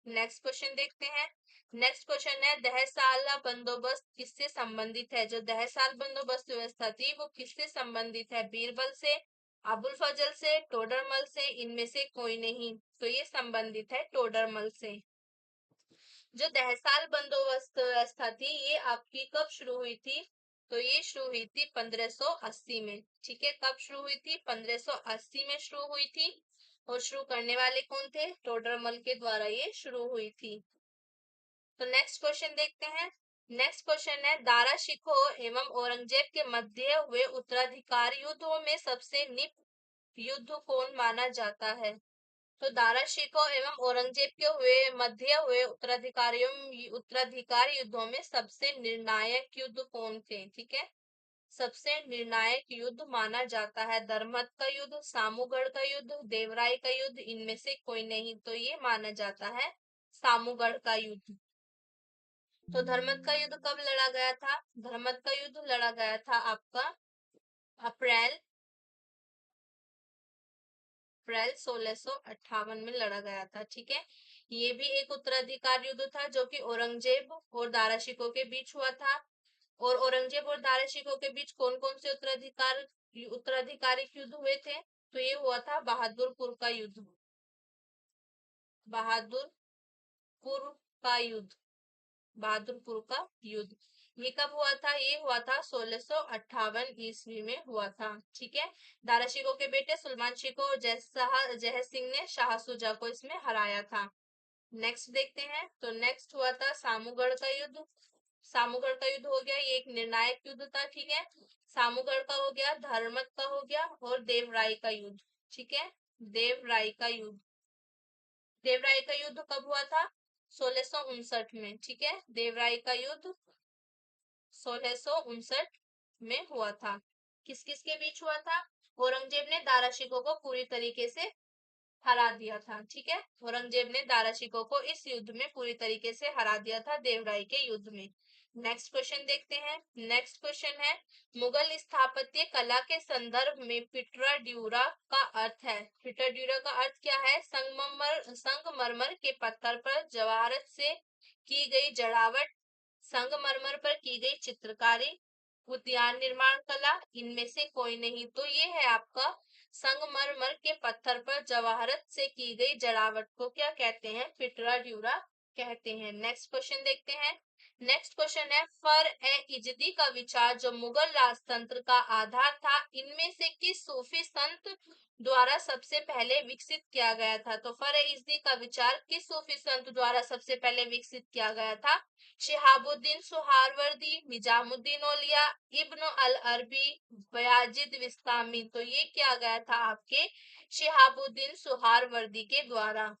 नेक्स्ट क्वेश्चन देखते हैं। नेक्स्ट क्वेश्चन है दहसाला बंदोबस्त किससे संबंधित है? जो दहसाल बंदोबस्त व्यवस्था थी वो किससे संबंधित है? बीरबल से, अबुल फजल से, टोडरमल से, इनमें से कोई नहीं। तो ये संबंधित है टोडरमल से। जो दहसाल बंदोबस्त व्यवस्था थी ये आपकी कब शुरू हुई थी? तो ये शुरू हुई थी 1580 में। ठीक है, कब शुरू हुई थी? 1580 में शुरू हुई थी। और शुरू करने वाले कौन थे? टोडरमल के द्वारा ये शुरू हुई थी। तो नेक्स्ट क्वेश्चन देखते हैं। नेक्स्ट क्वेश्चन है दारा शिकोह एवं औरंगजेब के मध्य हुए उत्तराधिकार युद्धों में सबसे निप युद्ध कौन माना जाता है? तो दारा शिकोह एवं औरंगजेब के मध्य हुए उत्तराधिकार युद्धों में सबसे निर्णायक युद्ध कौन थे? ठीक है, सबसे निर्णायक युद्ध माना जाता है धर्मत का युद्ध, सामूगढ़ का युद्ध, देवराय का युद्ध, इनमें से कोई नहीं। तो ये माना जाता है सामूगढ़ का युद्ध। तो धर्मत का युद्ध कब लड़ा गया था? धर्मत का युद्ध लड़ा गया था आपका अप्रैल 1658 में लड़ा गया था। ठीक है, ये भी एक उत्तराधिकार युद्ध था जो कि औरंगजेब और दारा शिकोह के बीच हुआ था। और औरंगजेब और दारा शिकोह के बीच कौन कौन से उत्तराधिकारिक युद्ध हुए थे? तो ये हुआ था बहादुरपुर का युद्ध, बहादुरपुर का युद्ध, बहादुरपुर का युद्ध। ये कब हुआ था? ये हुआ था 1658 ईस्वी में हुआ था। ठीक है, दारा शिकोह के बेटे सुलेमान शिकोह और जय सिंह ने शाह सुजा को इसमें हराया था। नेक्स्ट देखते हैं। तो नेक्स्ट हुआ था सामूगढ़ का युद्ध। सामूगढ़ का युद्ध हो गया, ये एक निर्णायक युद्ध था। ठीक है, सामूगढ़ का हो गया, धर्मत का हो गया और देवराय का युद्ध। ठीक है, देवराय का युद्ध, देवराय का युद्ध कब हुआ था? 1659 में। ठीक है, देवराय का युद्ध 1659 में हुआ था। किस किस के बीच हुआ था? औरंगजेब ने दारा शिकोह को पूरी तरीके से हरा दिया था। ठीक है, औरंगजेब ने दारा शिकोह को इस युद्ध में पूरी तरीके से हरा दिया था, देवराय के युद्ध में। नेक्स्ट क्वेश्चन देखते हैं। नेक्स्ट क्वेश्चन है मुगल स्थापत्य कला के संदर्भ में पिटरा ड्यूरा का अर्थ है? पिटरा ड्यूरा का अर्थ क्या है? संगमरमर के पत्थर पर जवाहरत से की गई जड़ावट, संगमरमर पर की गई चित्रकारी, उद्यान निर्माण कला, इनमें से कोई नहीं। तो ये है आपका संगमरमर के पत्थर पर जवाहरत से की गई जड़ावट को क्या कहते हैं? पिटरा ड्यूरा कहते हैं। नेक्स्ट क्वेश्चन देखते हैं। नेक्स्ट क्वेश्चन है फर ए इजदी का विचार जो मुगल राजतंत्र का आधार था, इनमें से किस सूफी संत द्वारा सबसे पहले विकसित किया गया था? तो फर ए इजदी का विचार किस सूफी संत द्वारा सबसे पहले विकसित किया गया था? शिहाबुद्दीन सुहारवर्दी, निजामुद्दीन औलिया, इब्न अल अरबी, बयाजिद विस्तामी। तो ये किया गया था आपके शिहाबुद्दीन सुहारवर्दी के द्वारा।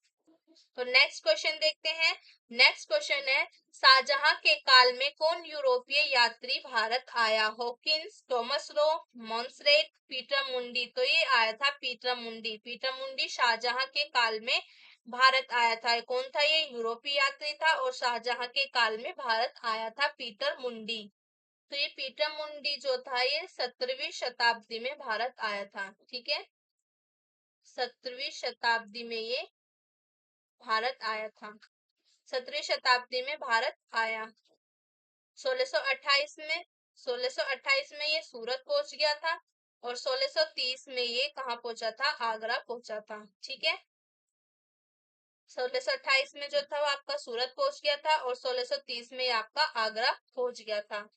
तो नेक्स्ट क्वेश्चन देखते हैं। नेक्स्ट क्वेश्चन है शाहजहां के काल में कौन यूरोपीय यात्री भारत आया? हॉकिंस, थॉमस रो, मॉन्सरेट, पीटर मुंडी। तो ये आया था पीटर मुंडी। पीटर मुंडी शाहजहां के काल में भारत आया था। कौन था ये? यूरोपीय यात्री था और शाहजहां के काल में भारत आया था पीटर मुंडी। तो ये पीटर मुंडी जो था ये 17वीं शताब्दी में भारत आया था। ठीक है, 17वीं शताब्दी में ये भारत आया था। 17वीं शताब्दी में भारत आया। 1628 में 1628 में ये सूरत पहुंच गया था और 1630 में ये कहाँ पहुंचा था? आगरा पहुंचा था। ठीक है, 1628 में जो था वो आपका सूरत पहुंच गया था और 1630 में आपका आगरा पहुंच गया था।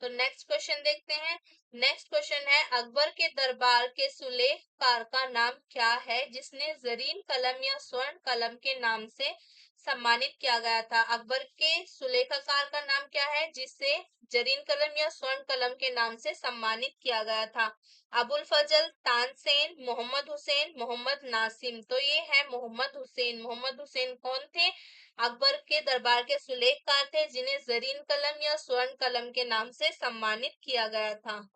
तो नेक्स्ट क्वेश्चन देखते हैं। नेक्स्ट क्वेश्चन है अकबर के दरबार के सुलेहकार का नाम क्या है जिसने जरीन कलम या स्वर्ण कलम के नाम से सम्मानित किया गया था। अकबर के सुलेखाकार का नाम क्या है जिसे जरीन कलम या स्वर्ण कलम के नाम से सम्मानित किया गया था? अबुल फजल, तानसेन, मोहम्मद हुसैन, मोहम्मद नासिम। तो ये है मोहम्मद हुसैन। मोहम्मद हुसैन कौन थे? अकबर के दरबार के सुलेखकार थे जिन्हें जरीन कलम या स्वर्ण कलम के नाम से सम्मानित किया गया था।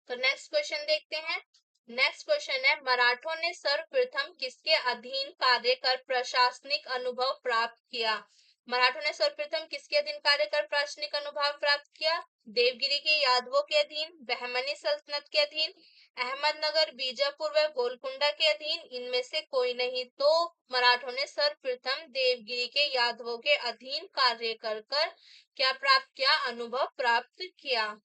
तो नेक्स्ट क्वेश्चन देखते हैं। नेक्स्ट क्वेश्चन है, मराठों ने सर्वप्रथम किसके अधीन कार्य कर प्रशासनिक अनुभव प्राप्त किया? मराठों ने सर्वप्रथम किसके अधीन कार्य कर प्रशासनिक अनुभव प्राप्त किया? देवगिरी के यादवों के अधीन, बहमनी सल्तनत के अधीन, अहमदनगर, बीजापुर व गोलकुंडा के अधीन, इनमें से कोई नहीं। तो मराठों ने सर्वप्रथम देवगिरी के यादवों के अधीन कार्य कर क्या प्राप्त किया? अनुभव प्राप्त किया।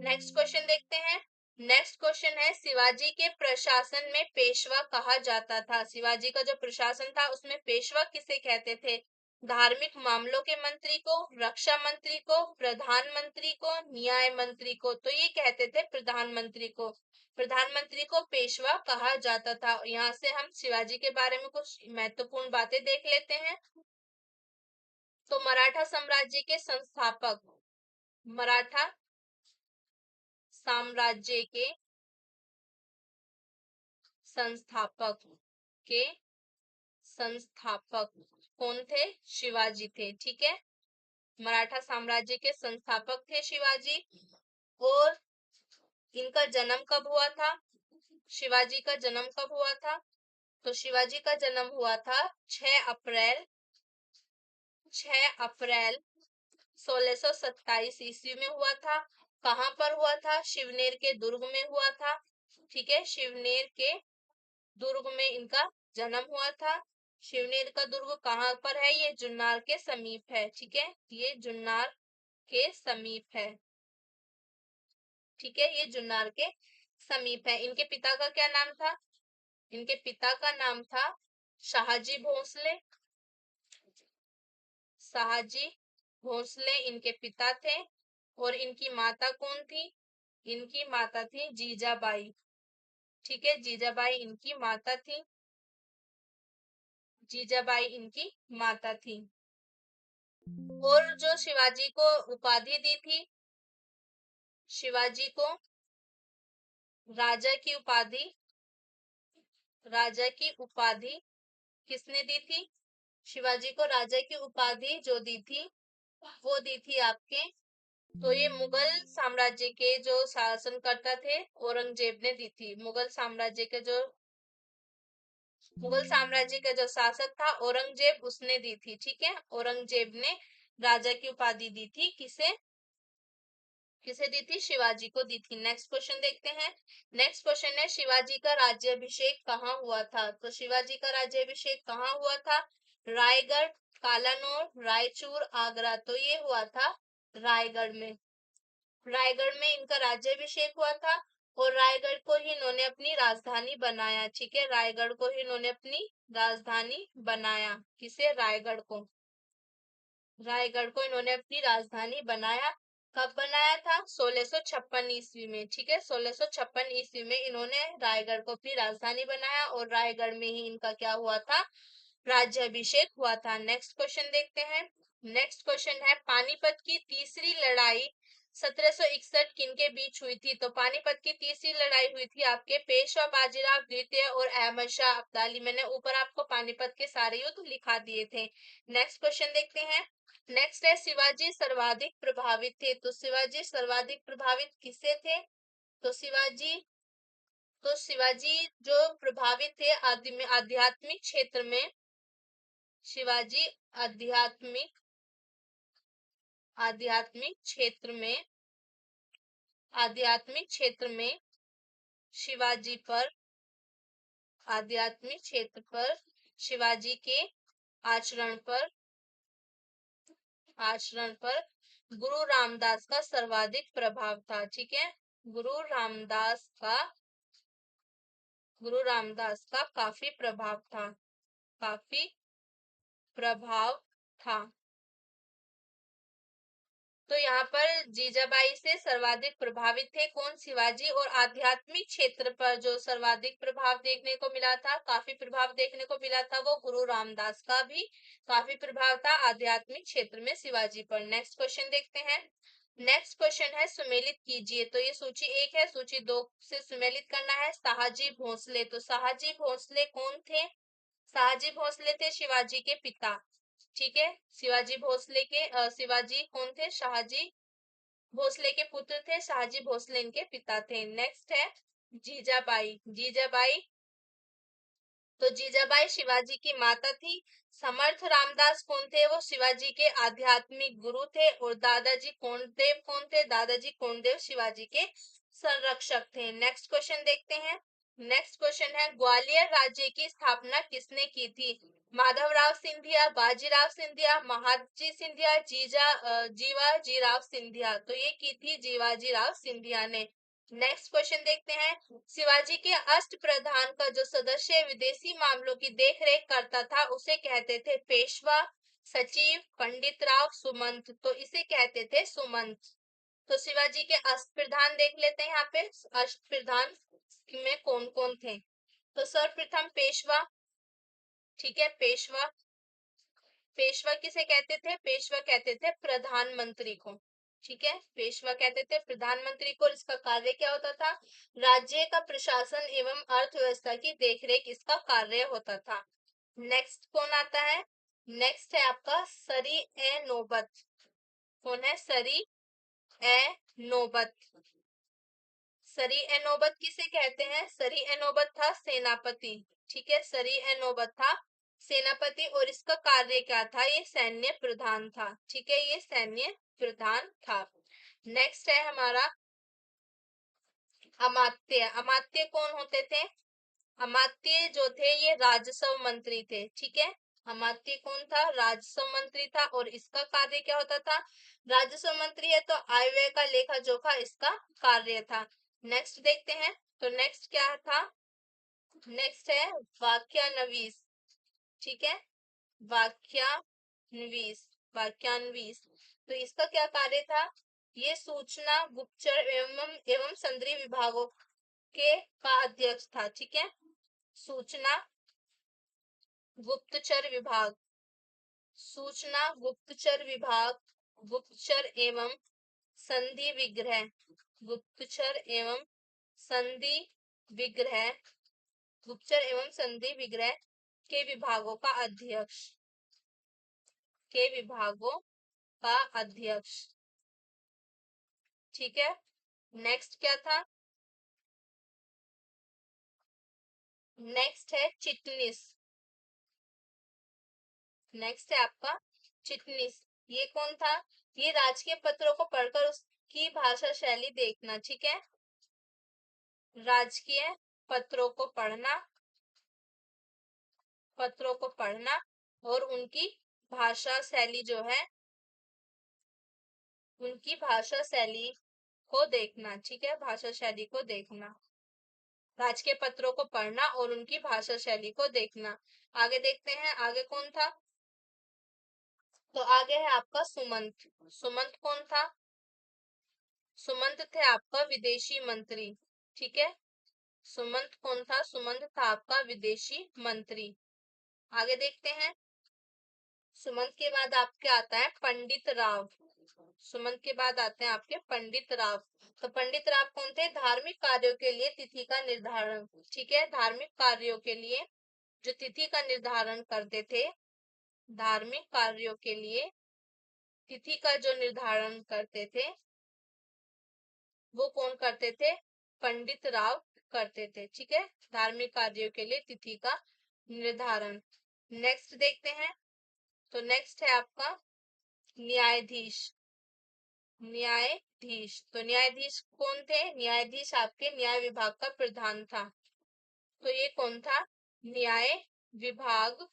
नेक्स्ट क्वेश्चन देखते हैं। नेक्स्ट क्वेश्चन है, शिवाजी के प्रशासन में पेशवा कहा जाता था। शिवाजी का जो प्रशासन था उसमें पेशवा किसे कहते थे? धार्मिक मामलों के मंत्री को, रक्षा मंत्री को, प्रधानमंत्री को, न्याय मंत्री को। तो ये कहते थे प्रधानमंत्री को। प्रधानमंत्री को पेशवा कहा जाता था। यहाँ से हम शिवाजी के बारे में कुछ महत्वपूर्ण बातें देख लेते हैं। तो मराठा साम्राज्य के संस्थापक, मराठा साम्राज्य के संस्थापक के संस्थापक कौन थे? शिवाजी थे। ठीक है, मराठा साम्राज्य के संस्थापक थे शिवाजी। और इनका जन्म कब हुआ था? शिवाजी का जन्म कब हुआ था? तो शिवाजी का जन्म हुआ था 6 अप्रैल 6 अप्रैल 1627 ईस्वी में हुआ था। कहां पर हुआ था? शिवनेर के दुर्ग में हुआ था। ठीक है, शिवनेर के दुर्ग में इनका जन्म हुआ था। शिवनेर का दुर्ग कहाँ पर है? ये जुन्नार के समीप है। ठीक है, ये जुन्नार के समीप है। ठीक है, ये जुन्नार के समीप है। इनके पिता का क्या नाम था? इनके पिता का नाम था शाहजी भोसले। शाहजी भोसले इनके पिता थे। और इनकी माता कौन थी? इनकी माता थी जीजाबाई। ठीक है, जीजाबाई इनकी माता थी। जीजाबाई इनकी माता थी। और जो शिवाजी को उपाधि दी थी, शिवाजी को राजा की उपाधि, राजा की उपाधि किसने दी थी? शिवाजी को राजा की उपाधि जो दी थी वो दी थी आपके, तो ये मुगल साम्राज्य के जो शासनकर्ता थे औरंगजेब ने दी थी। मुगल साम्राज्य का जो शासक था औरंगजेब, उसने दी थी। ठीक है, औरंगजेब ने राजा की उपाधि दी थी। किसे किसे दी थी? शिवाजी को दी थी। नेक्स्ट क्वेश्चन देखते हैं। नेक्स्ट क्वेश्चन है, शिवाजी का राज्याभिषेक कहाँ हुआ था? तो शिवाजी का राज्याभिषेक कहाँ हुआ था? रायगढ़, कालानौर, रायचूर, आगरा। तो ये हुआ था रायगढ़ में। रायगढ़ में इनका राज्याभिषेक हुआ था। और रायगढ़ को ही इन्होंने अपनी राजधानी बनाया। ठीक है, रायगढ़ को ही इन्होंने अपनी राजधानी बनाया। किसे? रायगढ़ को इन्होंने अपनी राजधानी बनाया। कब बनाया था? 1656 ईस्वी में। ठीक है, 1656 ईस्वी में इन्होंने रायगढ़ को अपनी राजधानी बनाया और रायगढ़ में ही इनका क्या हुआ था? राज्याभिषेक हुआ था। नेक्स्ट क्वेश्चन देखते हैं। नेक्स्ट क्वेश्चन है, पानीपत की तीसरी लड़ाई 1761 किनके बीच हुई थी? तो पानीपत की तीसरी लड़ाई हुई थी आपके पेशवा बाजीराव द्वितीय और अहमद शाह अब्दाली। मैंने ऊपर आपको पानीपत के सारे युद्ध लिखा दिए थे। नेक्स्ट क्वेश्चन देखते हैं। नेक्स्ट है, शिवाजी सर्वाधिक प्रभावित थे। तो शिवाजी सर्वाधिक प्रभावित किससे थे? तो शिवाजी जो प्रभावित थे आध्यात्मिक क्षेत्र में। शिवाजी आध्यात्मिक आध्यात्मिक क्षेत्र में आध्यात्मिक क्षेत्र में शिवाजी पर आध्यात्मिक क्षेत्र पर शिवाजी के आचरण पर गुरु रामदास का सर्वाधिक प्रभाव था। ठीक है, गुरु रामदास का काफी प्रभाव था। काफी प्रभाव था। तो यहाँ पर जीजाबाई से सर्वाधिक प्रभावित थे कौन? शिवाजी। और आध्यात्मिक क्षेत्र पर जो सर्वाधिक प्रभाव देखने को मिला था, काफी प्रभाव देखने को मिला था, वो गुरु रामदास का भी काफी प्रभाव था आध्यात्मिक क्षेत्र में शिवाजी पर। नेक्स्ट क्वेश्चन देखते हैं। नेक्स्ट क्वेश्चन है सुमेलित कीजिए। तो ये सूची 1 है, सूची 2 से सुमेलित करना है। शाहजी भोसले, तो शाहजी भोसले कौन थे? शाहजी भोसले थे शिवाजी के पिता। ठीक है, शिवाजी भोसले के शिवाजी कौन थे? शाहजी भोसले के पुत्र थे, शाहजी भोसले इनके पिता थे। नेक्स्ट है जीजाबाई। जीजाबाई, तो जीजाबाई शिवाजी की माता थी। समर्थ रामदास कौन थे? वो शिवाजी के आध्यात्मिक गुरु थे। और दादाजी कोंडदेव कौन थे? दादाजी कोंडदेव शिवाजी के संरक्षक थे। नेक्स्ट क्वेश्चन देखते हैं। नेक्स्ट क्वेश्चन है ग्वालियर राज्य की स्थापना किसने की थी? माधवराव सिंधिया, बाजीराव सिंधिया, महादजी सिंधिया, जीवाजीराव सिंधिया। तो ये की थी जीवाजीराव सिंधिया ने। नेक्स्ट क्वेश्चन देखते हैं। शिवाजी के अष्ट प्रधान का जो सदस्य विदेशी मामलों की देखरेख करता था उसे कहते थे पेशवा, सचिव, पंडित राव, सुमंत। तो इसे कहते थे सुमंत। तो शिवाजी के अष्ट प्रधान देख लेते हैं। यहाँ पे अष्ट प्रधान में कौन कौन थे? तो सर्वप्रथम पेशवा। ठीक है, पेशवा। पेशवा किसे कहते थे? पेशवा कहते थे प्रधानमंत्री को। ठीक है, पेशवा कहते थे प्रधानमंत्री को। इसका कार्य क्या होता था? राज्य का प्रशासन एवं अर्थव्यवस्था की देखरेख इसका कार्य होता था। नेक्स्ट कौन आता है? नेक्स्ट है आपका सरी ए नौबत। कौन है? सरी ए नौबत। सरी ए नौबत किसे कहते हैं? सरी ए नौबत था सेनापति। ठीक है, सरी ए नौबत था सेनापति। और इसका कार्य क्या था? ये सैन्य प्रधान था। ठीक है, ये सैन्य प्रधान था। नेक्स्ट है हमारा अमात्य। अमात्य कौन होते थे? अमात्य जो थे ये राजस्व मंत्री थे। ठीक है, अमात्य कौन था? राजस्व मंत्री था। और इसका कार्य क्या होता था? राजस्व मंत्री है तो आय व्यय का लेखा जोखा इसका कार्य था। नेक्स्ट देखते हैं। तो नेक्स्ट क्या था? नेक्स्ट है वाक्यानवीस। ठीक है, वाक्यान्वीस। वाक्यान्वीस, तो इसका क्या कार्य था? ये सूचना गुप्तचर एवं सन्धि विभागों के का अध्यक्ष था। ठीक है, सूचना गुप्तचर विभाग, सूचना गुप्तचर विभाग, गुप्तचर एवं संधि विग्रह, गुप्तचर एवं संधि विग्रह, गुप्तचर एवं संधि विग्रह के विभागों का अध्यक्ष, के विभागों का अध्यक्ष। ठीक है, नेक्स्ट क्या था? नेक्स्ट है चिटनिस। नेक्स्ट है आपका चिटनिस। ये कौन था? ये राजकीय पत्रों को पढ़कर उसकी भाषा शैली देखना। ठीक है, राजकीय पत्रों को पढ़ना, पत्रों को पढ़ना और उनकी भाषा शैली जो है, उनकी भाषा शैली को देखना। ठीक है, भाषा शैली को देखना, राजकीय पत्रों को पढ़ना और उनकी भाषा शैली को देखना। आगे देखते हैं, आगे कौन था? तो आगे है आपका सुमंत। सुमंत कौन था? सुमंत थे आपका विदेशी मंत्री। ठीक है, सुमंत कौन था? सुमंत था आपका विदेशी मंत्री। आगे देखते हैं। सुमंत के बाद आपके आता है पंडित राव। सुमंत के बाद आते हैं आपके पंडित राव। तो पंडित राव कौन थे? धार्मिक कार्यों के लिए तिथि का निर्धारण। ठीक है, धार्मिक कार्यों के लिए जो तिथि का निर्धारण करते थे, धार्मिक कार्यों के लिए तिथि का जो निर्धारण करते थे वो कौन करते थे? पंडित राव करते थे। ठीक है, धार्मिक कार्यों के लिए तिथि का निर्धारण। नेक्स्ट देखते हैं। तो नेक्स्ट है आपका न्यायाधीश। न्यायाधीश, तो न्यायाधीश कौन थे? न्यायाधीश आपके न्याय विभाग का प्रधान था। तो ये कौन था? न्याय विभाग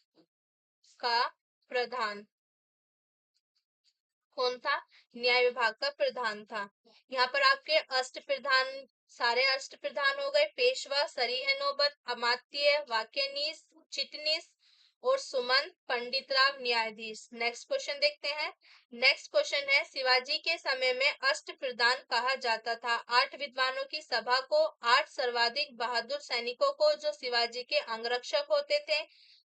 का प्रधान कौन था? न्याय विभाग का प्रधान था। यहाँ पर आपके अष्ट प्रधान, सारे अष्ट प्रधान हो गए। पेशवा, सरी ए नौबत, अमात्य, वाक्यनीस, चिटनीस और सुमंत पंडितराव न्यायाधीश। नेक्स्ट क्वेश्चन देखते हैं। नेक्स्ट क्वेश्चन है, शिवाजी के समय में अष्टप्रधान कहा जाता था। 8 विद्वानों की सभा को, 8 सर्वाधिक बहादुर सैनिकों को जो शिवाजी के अंगरक्षक होते थे,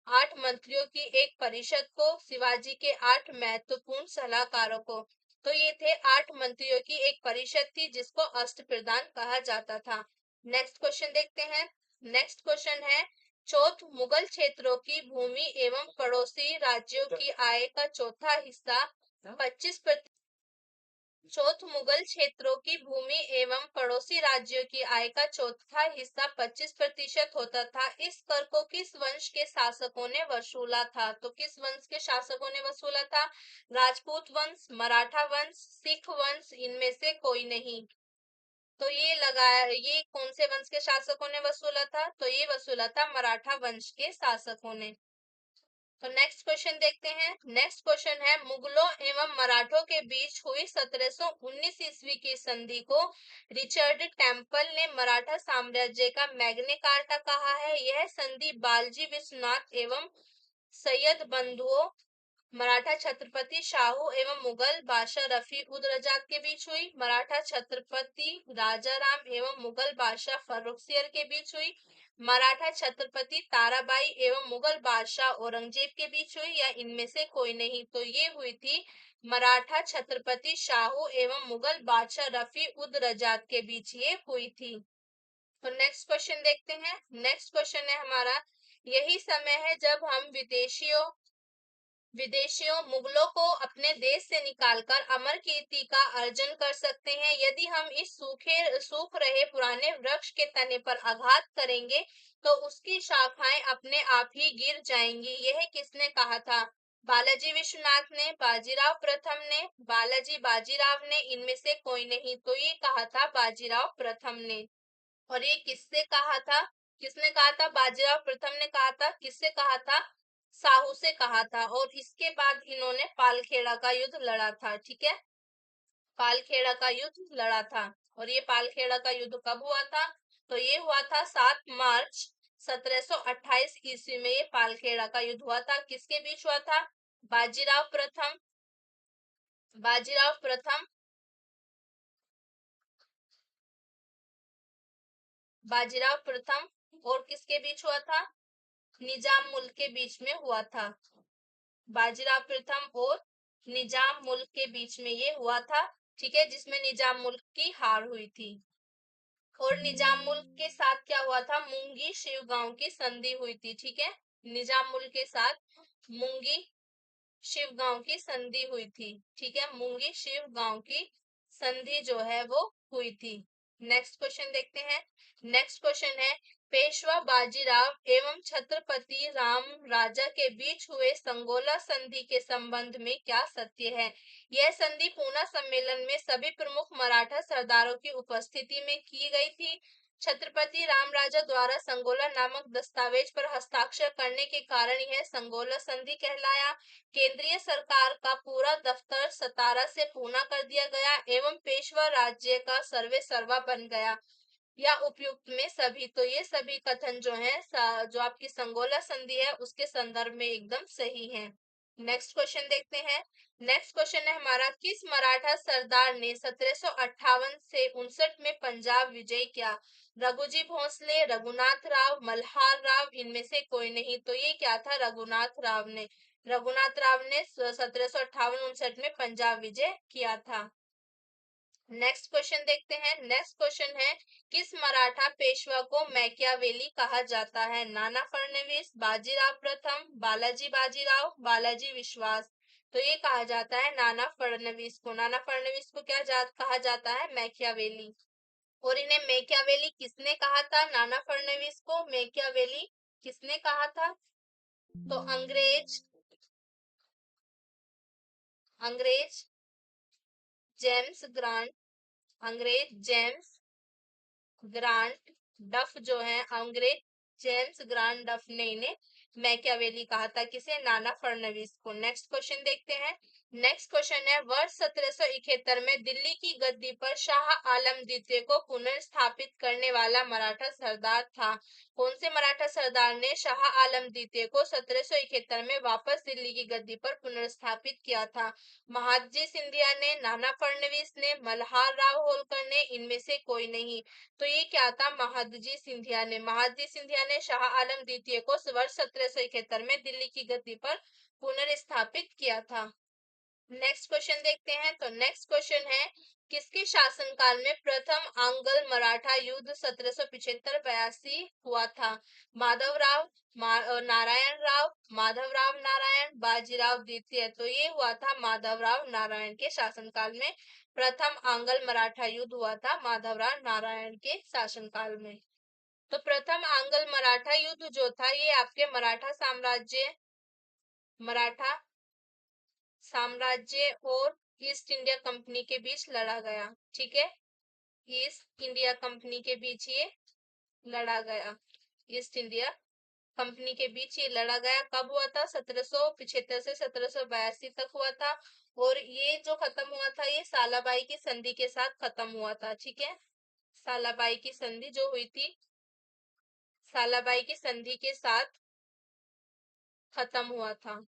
8 मंत्रियों की एक परिषद को, शिवाजी के 8 महत्वपूर्ण सलाहकारों को। तो ये थे 8 मंत्रियों की एक परिषद थी जिसको अष्टप्रधान कहा जाता था। नेक्स्ट क्वेश्चन देखते हैं। नेक्स्ट क्वेश्चन है, चौथ मुगल क्षेत्रों की भूमि एवं पड़ोसी राज्यों की आय का चौथा हिस्सा 25 चौथ मुगल क्षेत्रों की भूमि एवं पड़ोसी राज्यों की आय का चौथा हिस्सा 25% होता था। इस कर को किस वंश के शासकों ने वसूला था? तो किस वंश के शासकों ने वसूला था? राजपूत वंश, मराठा वंश, सिख वंश, इनमें से कोई नहीं। तो ये कौन से वंश के शासकों ने वसूला था? तो ये वसूला था मराठा वंश के शासकों ने। तो नेक्स्ट क्वेश्चन देखते हैं। नेक्स्ट क्वेश्चन है, मुगलों एवं मराठों के बीच हुई 1719 ईस्वी की संधि को रिचर्ड टेम्पल ने मराठा साम्राज्य का मैग्ना कार्टा कहा है। यह संधि बालजी विश्वनाथ एवं सैयद बंधुओं, मराठा छत्रपति शाहू एवं मुगल बादशाह रफी उद रजाक के बीच हुई। मराठा छत्रपति राजाराम एवं मुगल बादशाह फर्रुखसियर के बीच हुई। मराठा छत्रपति ताराबाई एवं मुगल बादशाह औरंगजेब के बीच हुई, या इनमें से कोई नहीं। तो ये हुई थी मराठा छत्रपति शाहू एवं मुगल बादशाह रफी उद रजाक के बीच ये हुई थी। तो नेक्स्ट क्वेश्चन देखते हैं। नेक्स्ट क्वेश्चन है हमारा, यही समय है जब हम विदेशियों मुगलों को अपने देश से निकालकर अमर कीर्ति का अर्जन कर सकते हैं। यदि हम इस सूख रहे पुराने वृक्ष के तने पर आघात करेंगे तो उसकी शाखाएं अपने आप ही गिर जाएंगी। यह किसने कहा था? बालाजी विश्वनाथ ने, बाजीराव प्रथम ने, बालाजी बाजीराव ने, इनमें से कोई नहीं। तो ये कहा था बाजीराव प्रथम ने। और ये किससे कहा था? किसने कहा था? बाजीराव प्रथम ने कहा था। किससे कहा था? साहू से कहा था। और इसके बाद इन्होंने पालखेड़ा का युद्ध लड़ा था। ठीक है, पालखेड़ा का युद्ध लड़ा था। और ये पालखेड़ा का युद्ध कब हुआ था? तो ये हुआ था 7 मार्च 1728 ईस्वी में। ये पालखेड़ा का युद्ध हुआ था। किसके बीच हुआ था? बाजीराव प्रथम, बाजीराव प्रथम, बाजीराव प्रथम और किसके बीच हुआ था? निजाम मुल्क के बीच में हुआ था। बाजीराव प्रथम और निजाम मुल्क के बीच में ये हुआ था। ठीक है, जिसमें निजाम मुल्क की हार हुई थी। और निजाम मुल्क के साथ क्या हुआ था? मुंगी शिवगांव की संधि हुई थी। ठीक है, निजाम मुल्क के साथ मुंगी शिवगांव की संधि हुई थी। ठीक है, मुंगी शिवगांव की संधि जो है वो हुई थी। नेक्स्ट क्वेश्चन देखते हैं। नेक्स्ट क्वेश्चन है, पेशवा बाजीराव एवं छत्रपति राम राजा के बीच हुए संगोला संधि के संबंध में क्या सत्य है? यह संधि पूना सम्मेलन में सभी प्रमुख मराठा सरदारों की उपस्थिति में की गई थी। छत्रपति राम राजा द्वारा संगोला नामक दस्तावेज पर हस्ताक्षर करने के कारण यह संगोला संधि कहलाया। केंद्रीय सरकार का पूरा दफ्तर सतारा से पूना कर दिया गया एवं पेशवा राज्य का सर्वे सर्वा बन गया, या उपयुक्त में सभी। तो ये सभी कथन जो है जो आपकी संगोला संधि है उसके संदर्भ में एकदम सही है। नेक्स्ट क्वेश्चन देखते हैं। नेक्स्ट क्वेश्चन है हमारा, किस मराठा सरदार ने 1758 से 59 में पंजाब विजय किया? रघुजी भोसले, रघुनाथ राव, मल्हार राव, इनमें से कोई नहीं। तो ये क्या था? रघुनाथ राव ने। रघुनाथ राव ने 1758-59 में पंजाब विजय किया था। नेक्स्ट क्वेश्चन देखते हैं। नेक्स्ट क्वेश्चन है, किस मराठा पेशवा को मैकियावेली कहा जाता है? नाना फडणवीस, बाजीराव प्रथम, बालाजी बाजीराव, बालाजी विश्वास। तो ये कहा जाता है नाना फडणवीस को। नाना फडणवीस को कहा जाता है? मैकियावेली। और इन्हें मैकियावेली किसने कहा था? नाना फडणवीस को मैकियावेली किसने कहा था? तो अंग्रेज जेम्स ग्रांट, अंग्रेज जेम्स ग्रांट डफ जो है, अंग्रेज जेम्स ग्रांट डफ ने इन्हें मैकियावेली कहा था। किसे? नाना फडणवीस को। नेक्स्ट क्वेश्चन देखते हैं। नेक्स्ट क्वेश्चन है, वर्ष 1771 में दिल्ली की गद्दी पर शाह आलम द्वितीय को पुनर्स्थापित करने वाला मराठा सरदार था। कौन से मराठा सरदार ने शाह आलम द्वितीय को 1771 में वापस दिल्ली की गद्दी पर पुनर्स्थापित किया था? महादजी सिंधिया ने, नाना फडणवीस ने, मल्हार राव होलकर ने, इनमें से कोई नहीं। तो ये क्या था? महादजी सिंधिया ने। महादजी सिंधिया ने शाह आलम द्वितीय को वर्ष 1771 में दिल्ली की गद्दी पर पुनर्स्थापित किया था। नेक्स्ट क्वेश्चन देखते हैं। तो नेक्स्ट क्वेश्चन है, किसके शासनकाल में प्रथम आंग्ल मराठा युद्ध 1775-82 हुआ था? माधवराव, नारायण राव, माधवराव नारायण, बाजीराव द्वितीय। तो ये हुआ था माधवराव नारायण के शासनकाल में प्रथम आंग्ल मराठा युद्ध हुआ था, माधवराव नारायण के शासनकाल में। तो प्रथम आंग्ल मराठा युद्ध जो था ये आपके मराठा साम्राज्य और ईस्ट इंडिया कंपनी के बीच लड़ा गया। ठीक है, ईस्ट इंडिया कंपनी के बीच ये लड़ा गया। ईस्ट इंडिया कंपनी के बीच ये लड़ा गया। कब हुआ था? 1775 से 1782 तक हुआ था। और ये जो खत्म हुआ था ये सालाबाई की संधि के साथ खत्म हुआ था। ठीक है, सालाबाई की संधि जो हुई थी, सालाबाई की संधि के साथ खत्म हुआ था।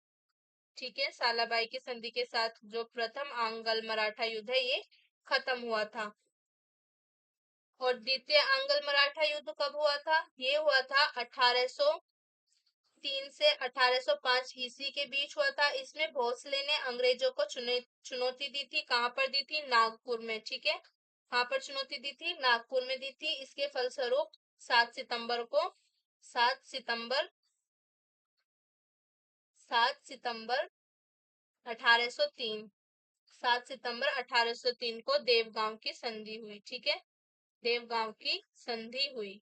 ठीक है, सालाबाई की संधि के साथ जो प्रथम आंग्ल मराठा युद्ध है ये खत्म हुआ था। और द्वितीय आंग्ल मराठा युद्ध कब हुआ था? ये हुआ था 1803 से 1805 ईस्वी के बीच हुआ था। इसमें भोसले ने अंग्रेजों को चुनौती दी थी। कहां पर दी थी? नागपुर में। ठीक है, कहां पर चुनौती दी थी? नागपुर में दी थी। इसके फलस्वरूप 7 सितंबर को 7 सितंबर 7 सितंबर 1803 7 सितंबर 1803 को देवगांव की संधि हुई। ठीक है, देवगांव की संधि हुई।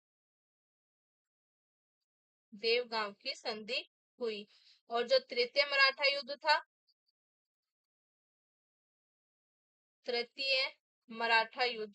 देवगांव की संधि हुई। और जो तृतीय मराठा युद्ध था, तृतीय मराठा युद्ध,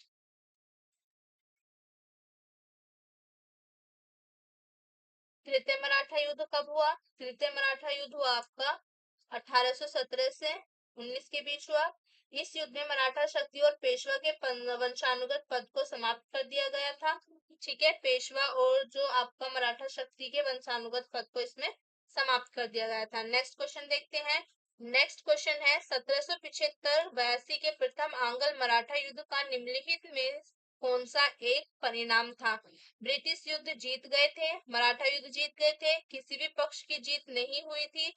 तृतीय मराठा युद्ध कब हुआ? तृतीय मराठा युद्ध हुआ आपका 1817 से 19 के बीच हुआ। इस युद्ध में मराठा शक्ति और पेशवा के वंशानुगत पद को समाप्त कर दिया गया था। ठीक है, पेशवा और जो आपका मराठा शक्ति के वंशानुगत पद को इसमें समाप्त कर दिया गया था। नेक्स्ट क्वेश्चन देखते हैं। नेक्स्ट क्वेश्चन है, 1775-82 के प्रथम आंग्ल मराठा युद्ध का निम्नलिखित में कौन सा एक परिणाम था? ब्रिटिश युद्ध जीत गए थे, मराठा युद्ध जीत गए थे, किसी भी पक्ष की जीत नहीं हुई थी।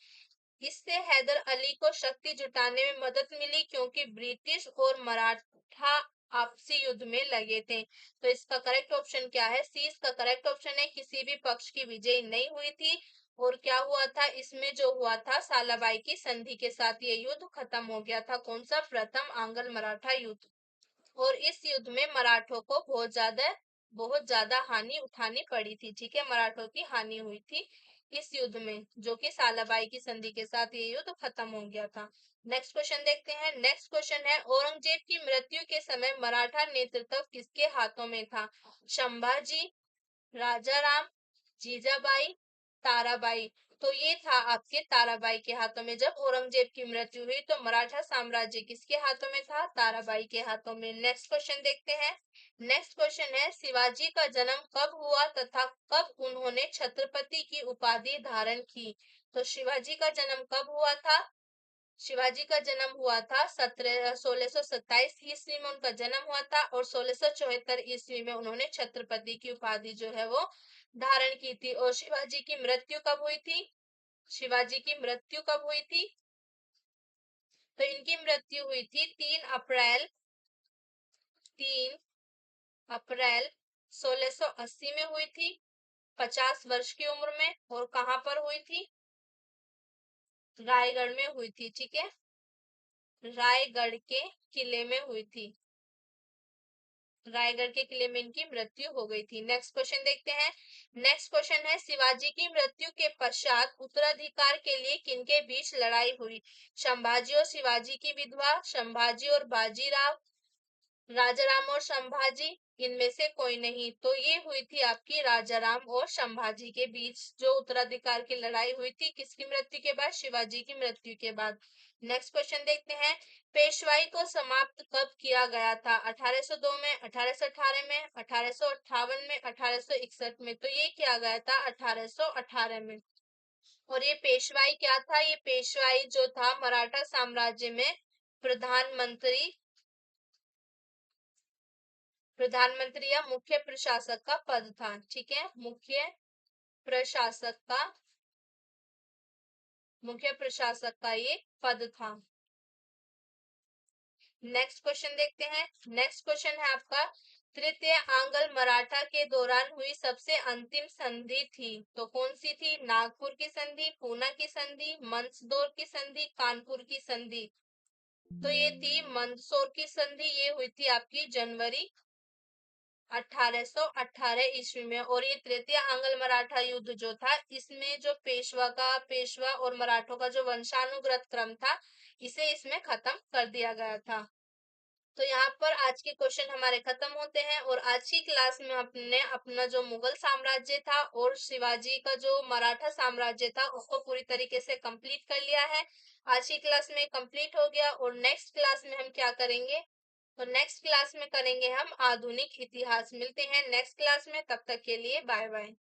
इससे हैदर अली को शक्ति जुटाने में मदद मिली क्योंकि ब्रिटिश और मराठा आपसी युद्ध में लगे थे। तो इसका करेक्ट ऑप्शन क्या है? सी इसका करेक्ट ऑप्शन है। किसी भी पक्ष की विजय नहीं हुई थी। और क्या हुआ था इसमें? जो हुआ था सालाबाई की संधि के साथ ये युद्ध खत्म हो गया था। कौन सा? प्रथम आंग्ल मराठा युद्ध। और इस युद्ध में मराठों को बहुत ज्यादा हानि उठानी पड़ी थी। ठीक है, मराठों की हानि हुई थी इस युद्ध में, जो कि सालाबाई की संधि के साथ ये युद्ध खत्म हो गया था। नेक्स्ट क्वेश्चन देखते हैं। नेक्स्ट क्वेश्चन है, औरंगजेब की मृत्यु के समय मराठा नेतृत्व किसके हाथों में था? संभाजी, राजाराम, जीजाबाई, ताराबाई। तो ये था आपके ताराबाई के हाथों में। जब औरंगजेब की मृत्यु हुई तो मराठा साम्राज्य किसके हाथों में था? ताराबाई के हाथों में। नेक्स्ट क्वेश्चन देखते हैं। नेक्स्ट क्वेश्चन है, शिवाजी का जन्म कब हुआ तथा कब उन्होंने छत्रपति की उपाधि धारण की? तो शिवाजी का जन्म कब हुआ था? शिवाजी का जन्म हुआ था 1627 ईस्वी में उनका जन्म हुआ था। और 1674 ईस्वी में उन्होंने छत्रपति की उपाधि जो है वो धारण की थी। और शिवाजी की मृत्यु कब हुई थी? शिवाजी की मृत्यु कब हुई थी? तो इनकी मृत्यु हुई थी 3 अप्रैल 1680 में हुई थी, 50 वर्ष की उम्र में। और कहां पर हुई थी? रायगढ़ में हुई थी। ठीक है, रायगढ़ के किले में हुई थी। रायगढ़ के किले में इनकी मृत्यु हो गई थी। नेक्स्ट क्वेश्चन देखते हैं। नेक्स्ट क्वेश्चन है, शिवाजी की मृत्यु के पश्चात उत्तराधिकार के लिए किनके बीच लड़ाई हुई? संभाजी और शिवाजी की विधवा, संभाजी और बाजीराव, राजाराम और संभाजी, इनमें से कोई नहीं। तो ये हुई थी आपकी राजाराम और संभाजी के बीच जो उत्तराधिकार की लड़ाई हुई थी, किसकी मृत्यु के बाद? शिवाजी की मृत्यु के बाद। नेक्स्ट क्वेश्चन देखते हैं, पेशवाई को समाप्त कब किया गया था? 1802 में, 1818 में, 1858 में, 1861 में। तो ये किया गया था 1818 में। और ये पेशवाई क्या था? ये पेशवाई जो था मराठा साम्राज्य में प्रधानमंत्री प्रधानमंत्री या मुख्य प्रशासक का पद था। ठीक है, प्रशासक का मुख्य प्रशासक का ये पद था। नेक्स्ट क्वेश्चन देखते हैं। नेक्स्ट क्वेश्चन है आपका, तृतीय आंग्ल मराठा के दौरान हुई सबसे अंतिम संधि थी, तो कौन सी थी? नागपुर की संधि, पूना की संधि, मंदसौर की संधि, कानपुर की संधि। तो ये थी मंदसौर की संधि, ये हुई थी आपकी जनवरी 1818 ईस्वी में। और ये तृतीय आंग्ल मराठा युद्ध जो था, इसमें जो पेशवा और मराठों का जो वंशानुगत क्रम था, इसे इसमें खत्म कर दिया गया था। तो यहाँ पर आज के क्वेश्चन हमारे खत्म होते हैं। और आज की क्लास में अपने अपना जो मुगल साम्राज्य था और शिवाजी का जो मराठा साम्राज्य था, उसको पूरी तरीके से कंप्लीट कर लिया है। आज की क्लास में कंप्लीट हो गया। और नेक्स्ट क्लास में हम क्या करेंगे? तो नेक्स्ट क्लास में करेंगे हम आधुनिक इतिहास। मिलते हैं नेक्स्ट क्लास में, तब तक के लिए बाय बाय।